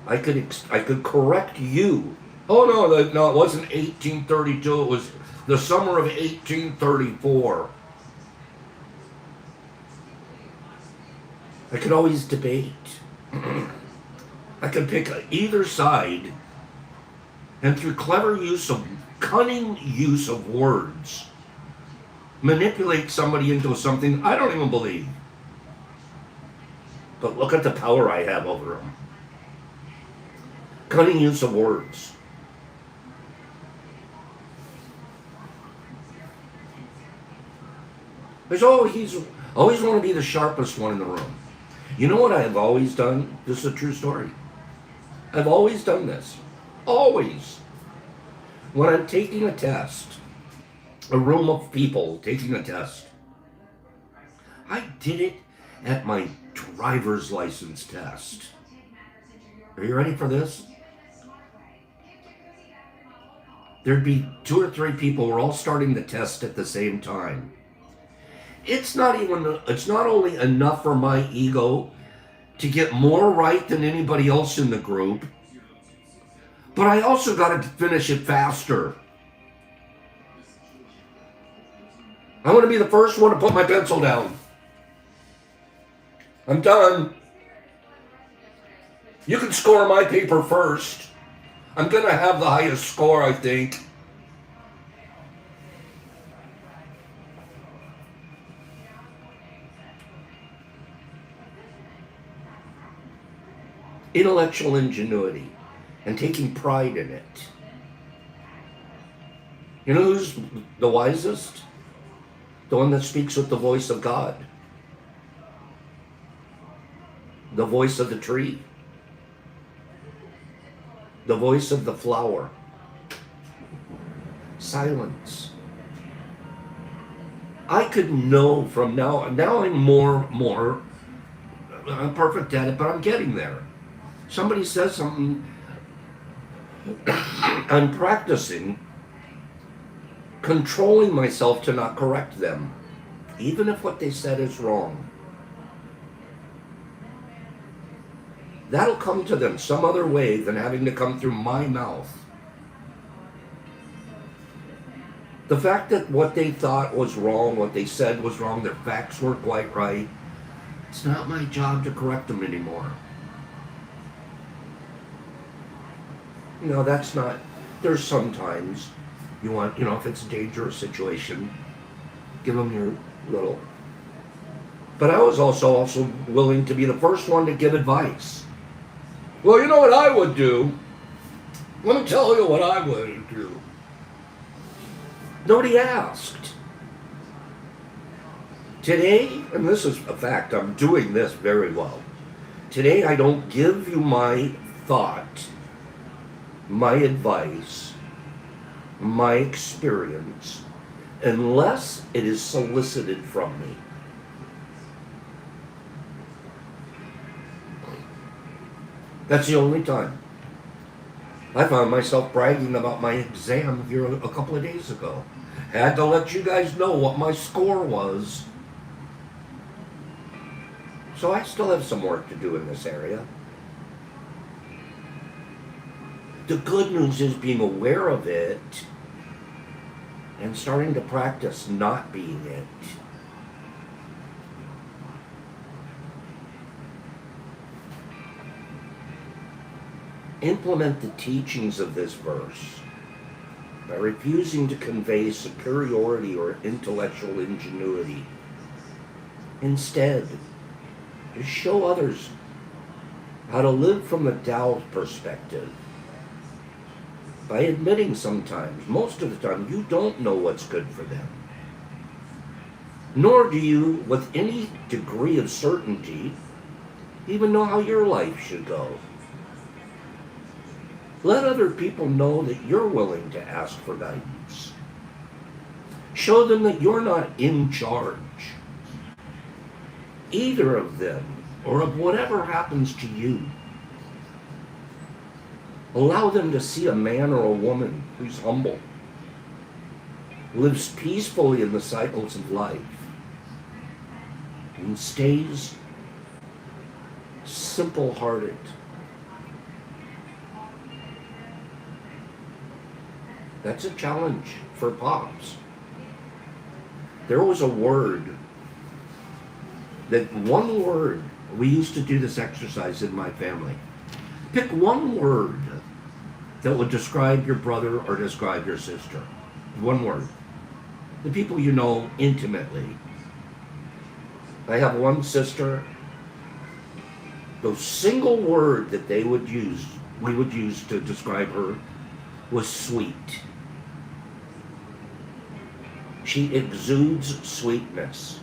I could correct you. Oh no, it wasn't 1832. It was the summer of 1834. I could always debate. I could pick either side, and through cunning use of words, manipulate somebody into something I don't even believe. But look at the power I have over them. Cunning use of words. There's always want to be the sharpest one in the room. You know what I've always done? This is a true story. I've always done this. Always. When I'm taking a test, a room of people taking a test, I did it at my driver's license test. Are you ready for this? There'd be 2 or 3 people who were all starting the test at the same time. It's not only enough for my ego to get more right than anybody else in the group, but I also got to finish it faster. I want to be the first one to put my pencil down. I'm done. You can score my paper first. I'm going to have the highest score, I think. Intellectual ingenuity and taking pride in it. You know who's the wisest? The one that speaks with the voice of God. The voice of the tree. The voice of the flower. Silence. I could know from now I'm more, I'm perfect at it, but I'm getting there. Somebody says something, I'm practicing controlling myself to not correct them, even if what they said is wrong. That'll come to them some other way than having to come through my mouth. The fact that what they thought was wrong, what they said was wrong, their facts weren't quite right, it's not my job to correct them anymore. You know, that's not, there's sometimes you want, if it's a dangerous situation, give them your little. But I was also willing to be the first one to give advice. Well, you know what I would do? Let me tell you what I would do. Nobody asked. Today, and this is a fact, I'm doing this very well. Today I don't give you my thought, my advice, my experience, unless it is solicited from me. That's the only time. I found myself bragging about my exam here a couple of days ago. Had to let you guys know what my score was. So I still have some work to do in this area. The good news is being aware of it and starting to practice not being it. Implement the teachings of this verse by refusing to convey superiority or intellectual ingenuity. Instead, just show others how to live from the Tao perspective by admitting sometimes, most of the time, you don't know what's good for them. Nor do you, with any degree of certainty, even know how your life should go. Let other people know that you're willing to ask for guidance. Show them that you're not in charge, either of them, or of whatever happens to you. Allow them to see a man or a woman who's humble, lives peacefully in the cycles of life, and stays simple-hearted. That's a challenge for Pops. There was a word, one word, we used to do this exercise in my family. Pick one word that would describe your brother or describe your sister. One word. The people you know intimately. I have one sister. The single word that we would use to describe her, was sweet. She exudes sweetness.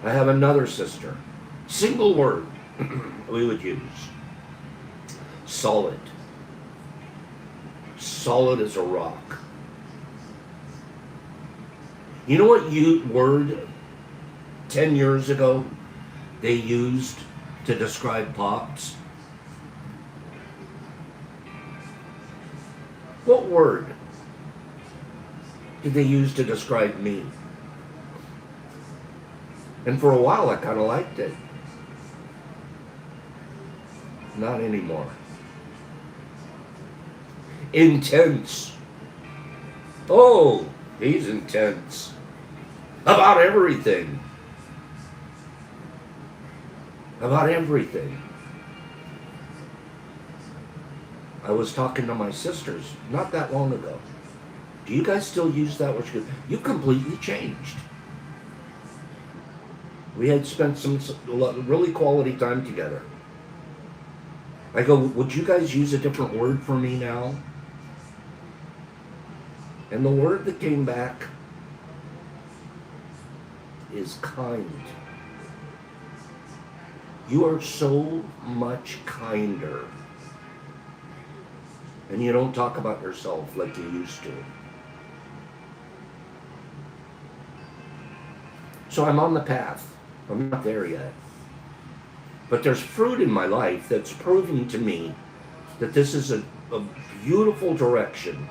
I have another sister. Single word we would use. Solid. Solid as a rock. You know what word 10 years ago they used to describe Pops? What word did they use to describe me? And for a while I kind of liked it. Not anymore. Intense. Oh, he's intense. About everything. About everything. I was talking to my sisters not that long ago. Do you guys still use that word? You completely changed. We had spent some really quality time together. I go, would you guys use a different word for me now? And the word that came back is kind. You are so much kinder. And you don't talk about yourself like you used to. So I'm on the path. I'm not there yet. But there's fruit in my life that's proving to me that this is a beautiful direction.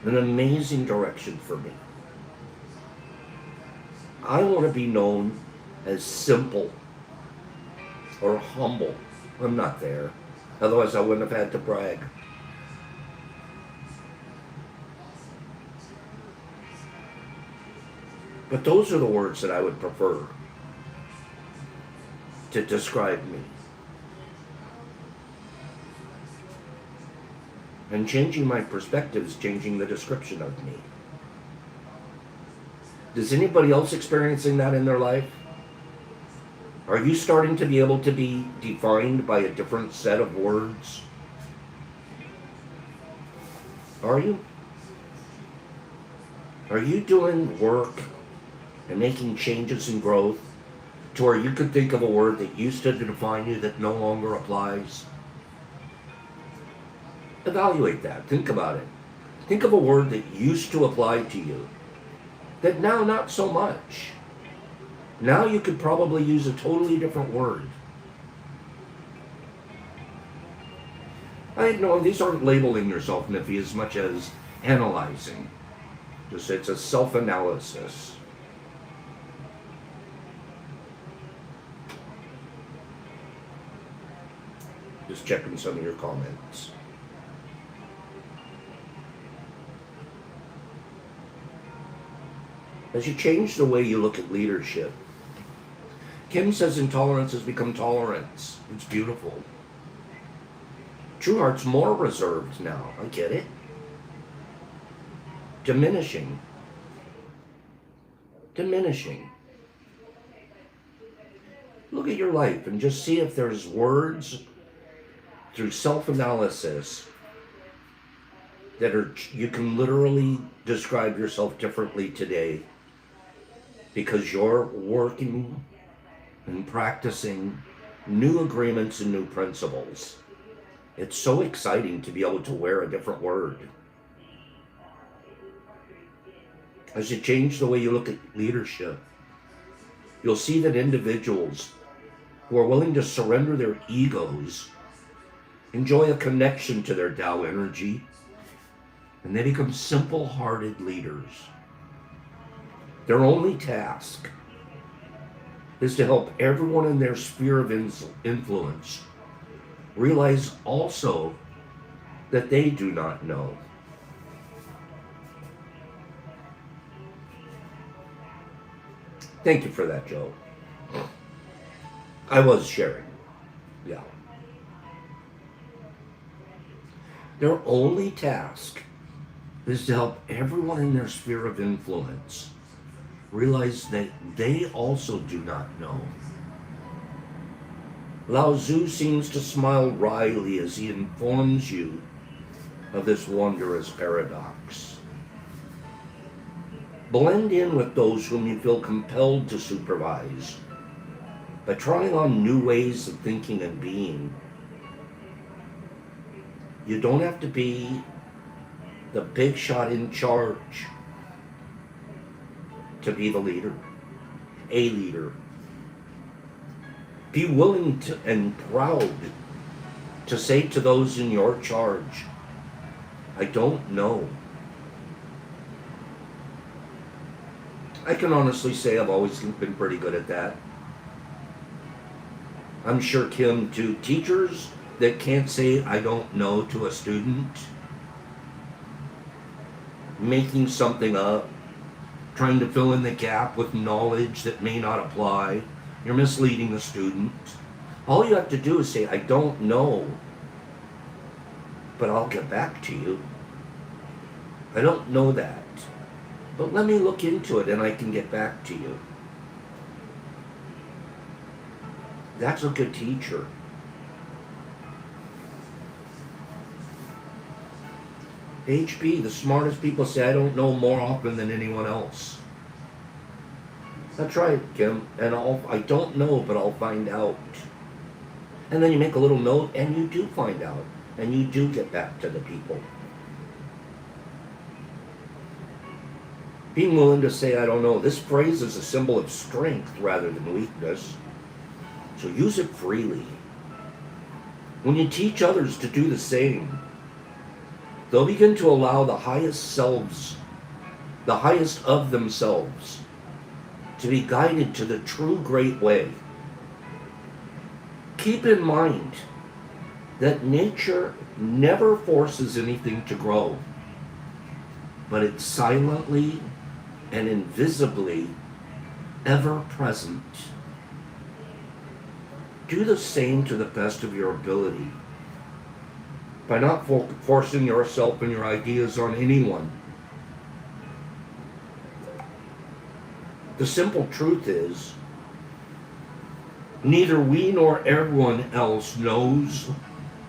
An amazing direction for me. I want to be known as simple or humble. I'm not there. Otherwise I wouldn't have had to brag. But those are the words that I would prefer to describe me. And changing my perspective is changing the description of me. Is anybody else experiencing that in their life? Are you starting to be able to be defined by a different set of words? Are you? Are you doing work and making changes and growth to where you could think of a word that used to define you that no longer applies? Evaluate that. Think about it. Think of a word that used to apply to you that now not so much. Now you could probably use a totally different word. I know these aren't labeling yourself, Niffy, as much as analyzing. Just it's a self-analysis. Just checking some of your comments. As you change the way you look at leadership, Kim says intolerance has become tolerance. It's beautiful. True Heart's more reserved now. I get it. Diminishing. Look at your life and just see if there's words through self-analysis that you can literally describe yourself differently today because you're working and practicing new agreements and new principles. It's so exciting to be able to wear a different word. As you change the way you look at leadership, you'll see that individuals who are willing to surrender their egos enjoy a connection to their Tao energy, and they become simple-hearted leaders. Their only task is to help everyone in their sphere of influence realize also that they do not know. Thank you for that, Joe. I was sharing. Yeah. Their only task is to help everyone in their sphere of influence realize that they also do not know. Lao Tzu seems to smile wryly as he informs you of this wondrous paradox. Blend in with those whom you feel compelled to supervise by trying on new ways of thinking and being. You don't have to be the big shot in charge to be the leader, a leader. Be willing to and proud to say to those in your charge, I don't know. I can honestly say I've always been pretty good at that. I'm sure, Kim, to teachers that can't say I don't know to a student, making something up, trying to fill in the gap with knowledge that may not apply, you're misleading the student. All you have to do is say, I don't know, but I'll get back to you. I don't know that, but let me look into it and I can get back to you. That's a good teacher. HP, the smartest people say I don't know more often than anyone else. That's right, Kim, and I don't know, but I'll find out. And then you make a little note and you do find out, and you do get back to the people. Being willing to say I don't know, this phrase is a symbol of strength rather than weakness. So use it freely. When you teach others to do the same, they'll begin to allow the highest selves, the highest of themselves, to be guided to the true great way. Keep in mind that nature never forces anything to grow, but it's silently and invisibly ever present. Do the same to the best of your ability by not forcing yourself and your ideas on anyone. The simple truth is, neither we nor everyone else knows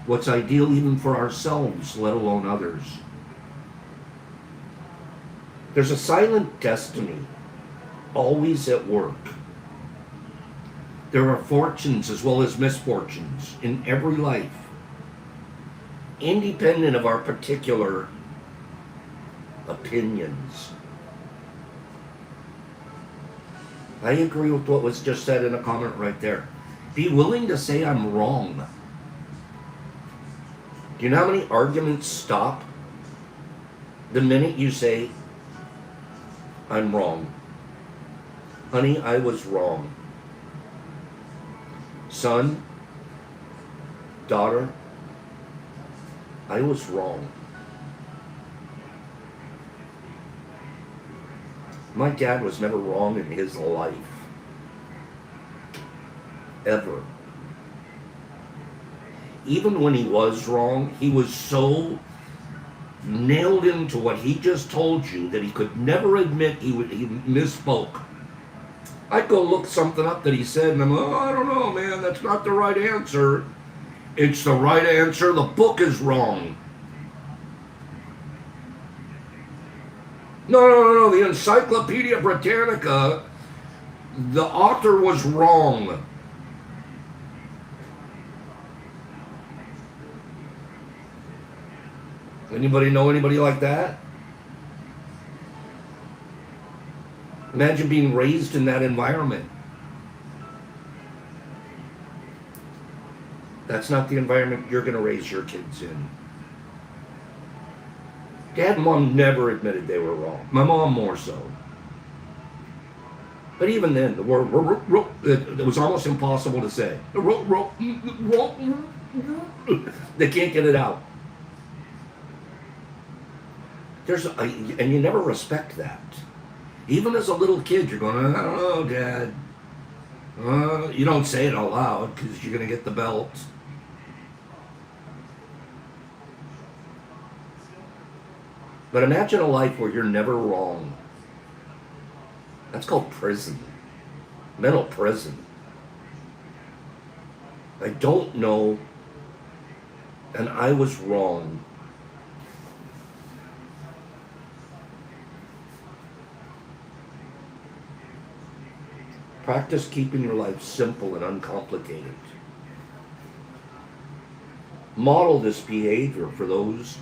what's ideal even for ourselves, let alone others. There's a silent destiny always at work. There are fortunes as well as misfortunes in every life, independent of our particular opinions. I agree with what was just said in a comment right there. Be willing to say I'm wrong. Do you know how many arguments stop the minute you say, I'm wrong. Honey, I was wrong. Son, daughter, I was wrong. My dad was never wrong in his life. Ever. Even when he was wrong, he was so nailed into what he just told you that he could never admit he misspoke. I'd go look something up that he said, and I'm like, oh, I don't know, man, that's not the right answer. It's the right answer. The book is wrong. No. The Encyclopedia Britannica, the author was wrong. Anybody know anybody like that? Imagine being raised in that environment. That's not the environment you're going to raise your kids in. Dad and Mom never admitted they were wrong. My mom more so. But even then, the word it was almost impossible to say. They can't get it out. And you never respect that. Even as a little kid, you're going, I don't know, Dad. You don't say it out loud because you're going to get the belt. But imagine a life where you're never wrong. That's called prison. Mental prison. I don't know, and I was wrong. Practice keeping your life simple and uncomplicated. Model this behavior for those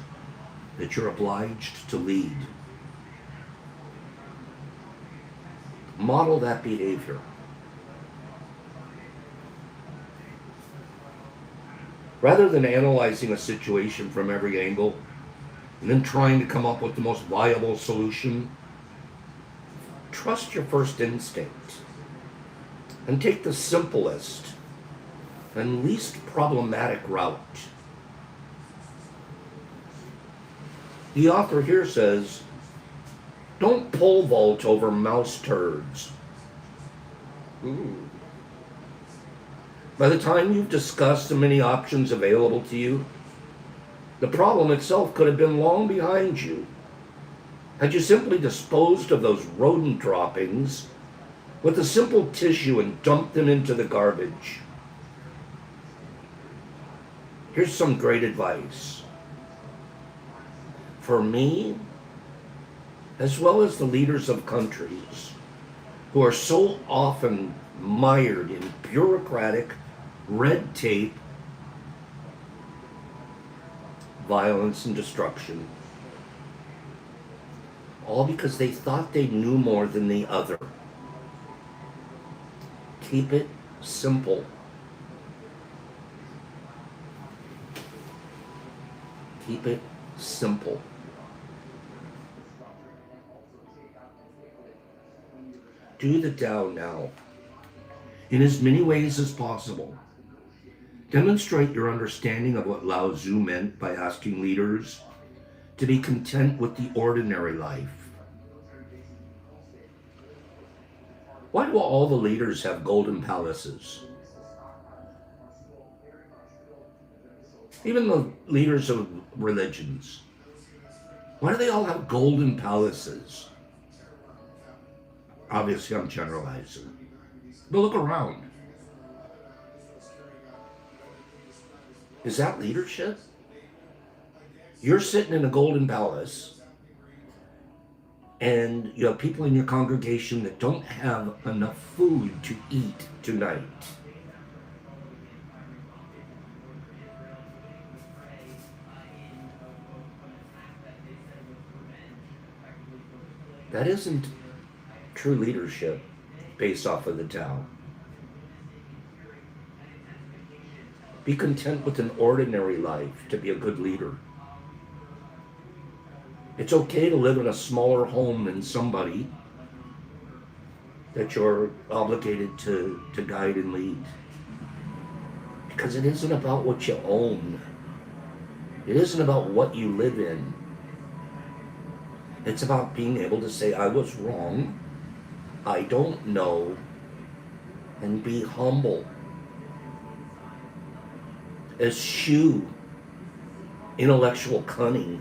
that you're obliged to lead. Model that behavior. Rather than analyzing a situation from every angle and then trying to come up with the most viable solution, trust your first instinct and take the simplest and least problematic route. The author here says, don't pole vault over mouse turds. Ooh. By the time you've discussed the many options available to you, the problem itself could have been long behind you. Had you simply disposed of those rodent droppings with a simple tissue and dumped them into the garbage. Here's some great advice. For me, as well as the leaders of countries who are so often mired in bureaucratic red tape, violence, and destruction, all because they thought they knew more than the other. Keep it simple. Keep it simple. Do the Tao now, in as many ways as possible. Demonstrate your understanding of what Lao Tzu meant by asking leaders to be content with the ordinary life. Why do all the leaders have golden palaces? Even the leaders of religions. Why do they all have golden palaces? Obviously, I'm generalizing. But look around. Is that leadership? You're sitting in a golden palace, and you have people in your congregation that don't have enough food to eat tonight. That isn't true leadership based off of the Tao. Be content with an ordinary life to be a good leader. It's okay to live in a smaller home than somebody that you're obligated to guide and lead. Because it isn't about what you own. It isn't about what you live in. It's about being able to say, I was wrong, I don't know, and be humble. Eschew intellectual cunning.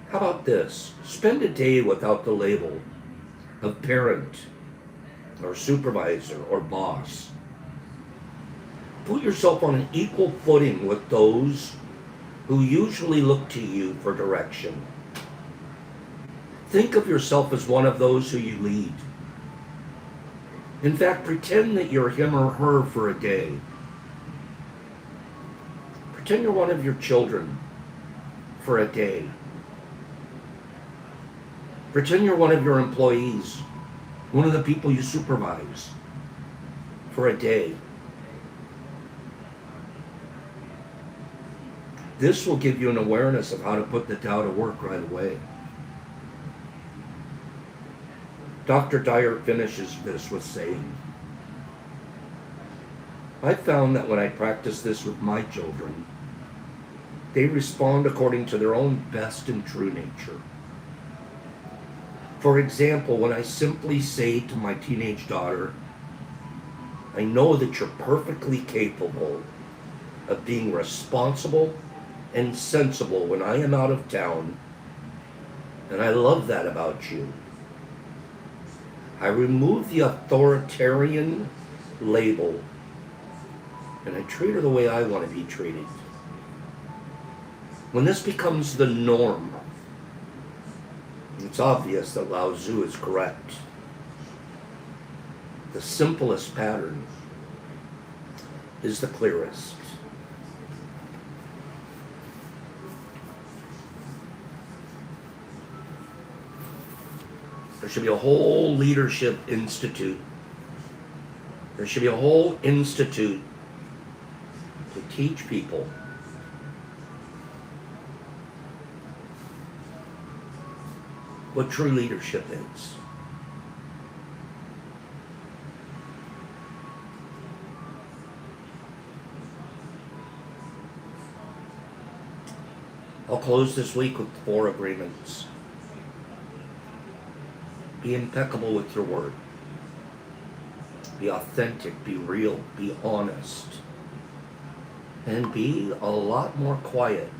How about this? Spend a day without the label of parent or supervisor or boss. Put yourself on an equal footing with those who usually look to you for direction. Think of yourself as one of those who you lead. In fact, pretend that you're him or her for a day. Pretend you're one of your children for a day. Pretend you're one of your employees, one of the people you supervise for a day. This will give you an awareness of how to put the Tao to work right away. Dr. Dyer finishes this with saying, I found that when I practice this with my children, they respond according to their own best and true nature. For example, when I simply say to my teenage daughter, I know that you're perfectly capable of being responsible and sensible when I am out of town, and I love that about you. I remove the authoritarian label, and I treat her the way I want to be treated. When this becomes the norm, it's obvious that Lao Tzu is correct. The simplest pattern is the clearest. There should be a whole leadership institute. There should be a whole institute to teach people what true leadership is. I'll close this week with 4 agreements. Be impeccable with your word. Be authentic, be real, be honest. And be a lot more quiet.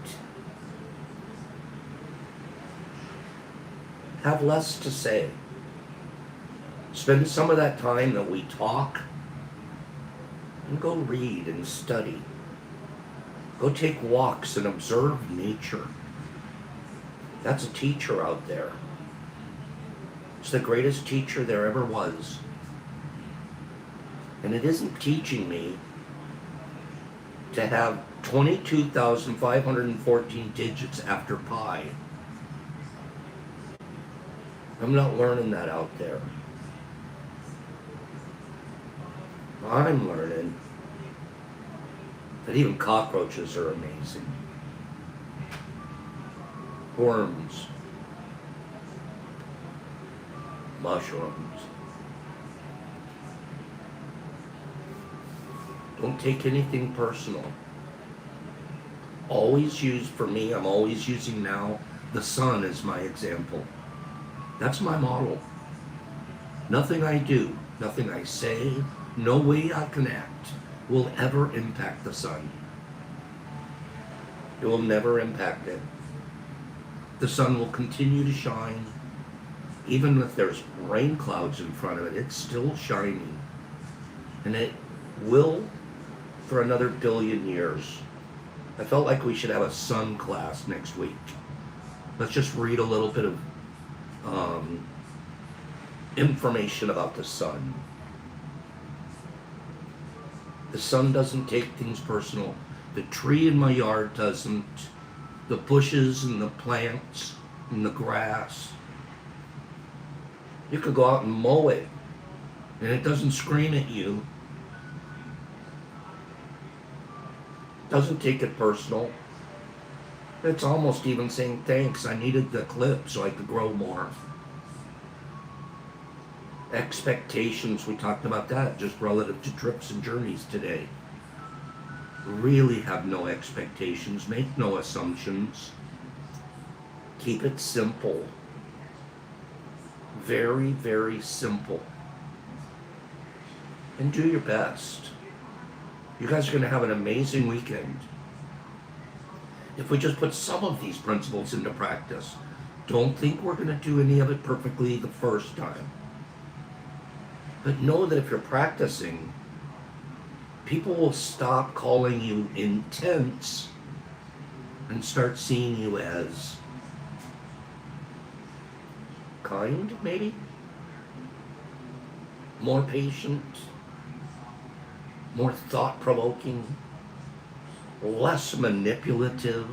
Have less to say. Spend some of that time that we talk and go read and study. Go take walks and observe nature. That's a teacher out there. It's the greatest teacher there ever was. And it isn't teaching me to have 22,514 digits after pi. I'm not learning that out there. I'm learning that even cockroaches are amazing. Worms. Mushrooms. Don't take anything personal. Always use, for me, I'm always using now the sun as my example. That's my model. Nothing I do, nothing I say, no way I can act will ever impact the sun. It will never impact it. The sun will continue to shine. Even if there's rain clouds in front of it, it's still shining. And it will for another billion years. I felt like we should have a sun class next week. Let's just read a little bit of information about the sun. The sun doesn't take things personal. The tree in my yard doesn't. The bushes and the plants and the grass. You could go out and mow it, and it doesn't scream at you. Doesn't take it personal. It's almost even saying thanks. I needed the clip so I could grow more. Expectations, we talked about that just relative to trips and journeys today. Really have no expectations, make no assumptions. Keep it simple. Very, very simple. And do your best. You guys are going to have an amazing weekend. If we just put some of these principles into practice, don't think we're going to do any of it perfectly the first time. But know that if you're practicing, people will stop calling you intense and start seeing you as kind, maybe? More patient, more thought-provoking, less manipulative,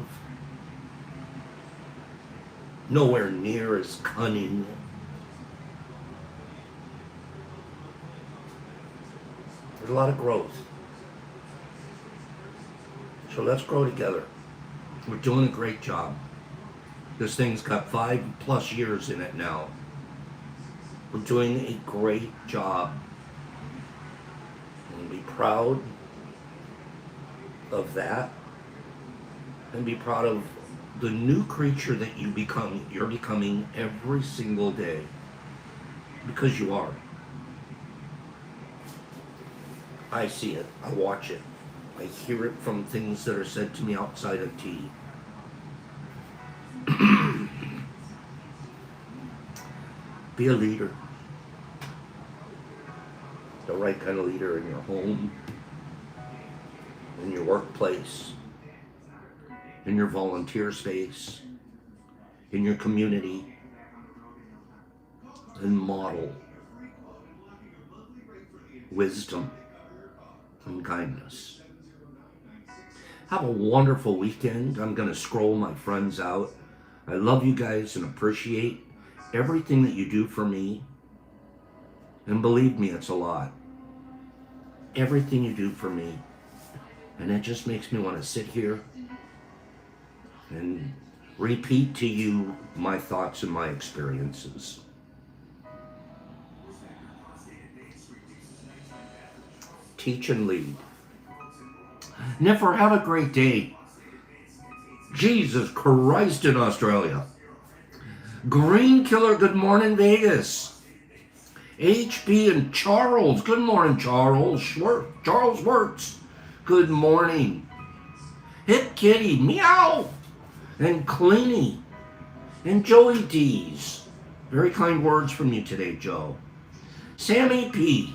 nowhere near as cunning. There's a lot of growth. So let's grow together. We're doing a great job. This thing's got 5+ years in it now. We're doing a great job. And be proud of that. And be proud of the new creature that you're becoming every single day. Because you are. I see it. I watch it. I hear it from things that are said to me outside of tea. Be a leader. The right kind of leader in your home, in your workplace, in your volunteer space, in your community, and model wisdom and kindness. Have a wonderful weekend. I'm going to scroll my friends out. I love you guys and appreciate everything that you do for me. And believe me, it's a lot. Everything you do for me. And it just makes me want to sit here and repeat to you my thoughts and my experiences. Teach and lead. Niffer, have a great day. Jesus Christ in Australia. Green Killer, good morning, Vegas. HB and Charles, good morning, Charles. Charles Wirtz, good morning. Hip Kitty, meow. And Cleany. And Joey D's. Very kind words from you today, Joe. Sammy P.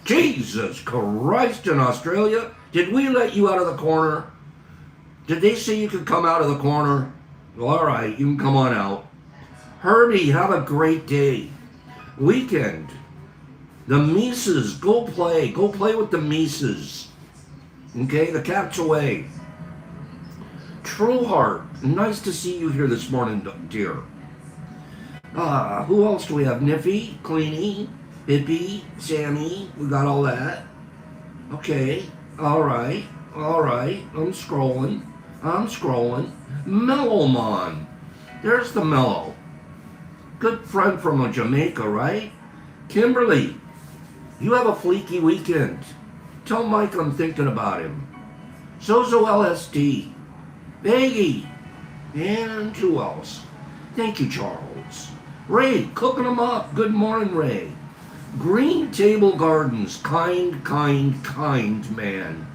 Jesus Christ in Australia. Did we let you out of the corner? Did they say you could come out of the corner? Well, all right, you can come on out. Herbie, have a great day. Weekend. The Mises, go play. Go play with the Mises. Okay, the cat's away. True Heart, nice to see you here this morning, dear. Who else do we have? Niffy, Cleany, Hippie, Sammy, we got all that. Okay, all right. I'm scrolling. Mellowmon, there's the Mellow. Good friend from Jamaica, right? Kimberly, you have a fleeky weekend. Tell Mike I'm thinking about him. Sozo LSD, Baggy, and who else? Thank you, Charles. Ray, cooking them up. Good morning, Ray. Green Table Gardens, kind man.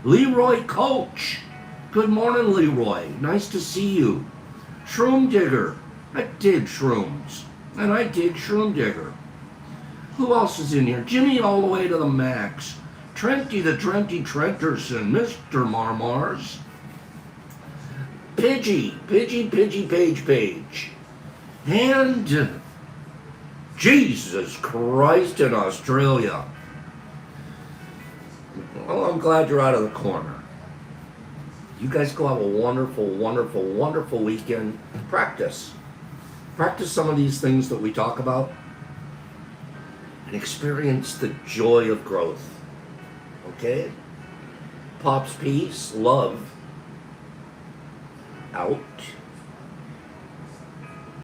Leroy Coach, good morning, Leroy. Nice to see you. Shroom Digger, I dig shrooms, and I dig Shroom Digger. Who else is in here? Jimmy all the way to the max. Trenty the Trenty Trenterson, Mr. Marmars. Pidgey, Page. And Jesus Christ in Australia. Well, I'm glad you're out of the corner. You guys go have a wonderful weekend. Practice some of these things that we talk about and experience the joy of growth. Okay? Pops, peace, love. out.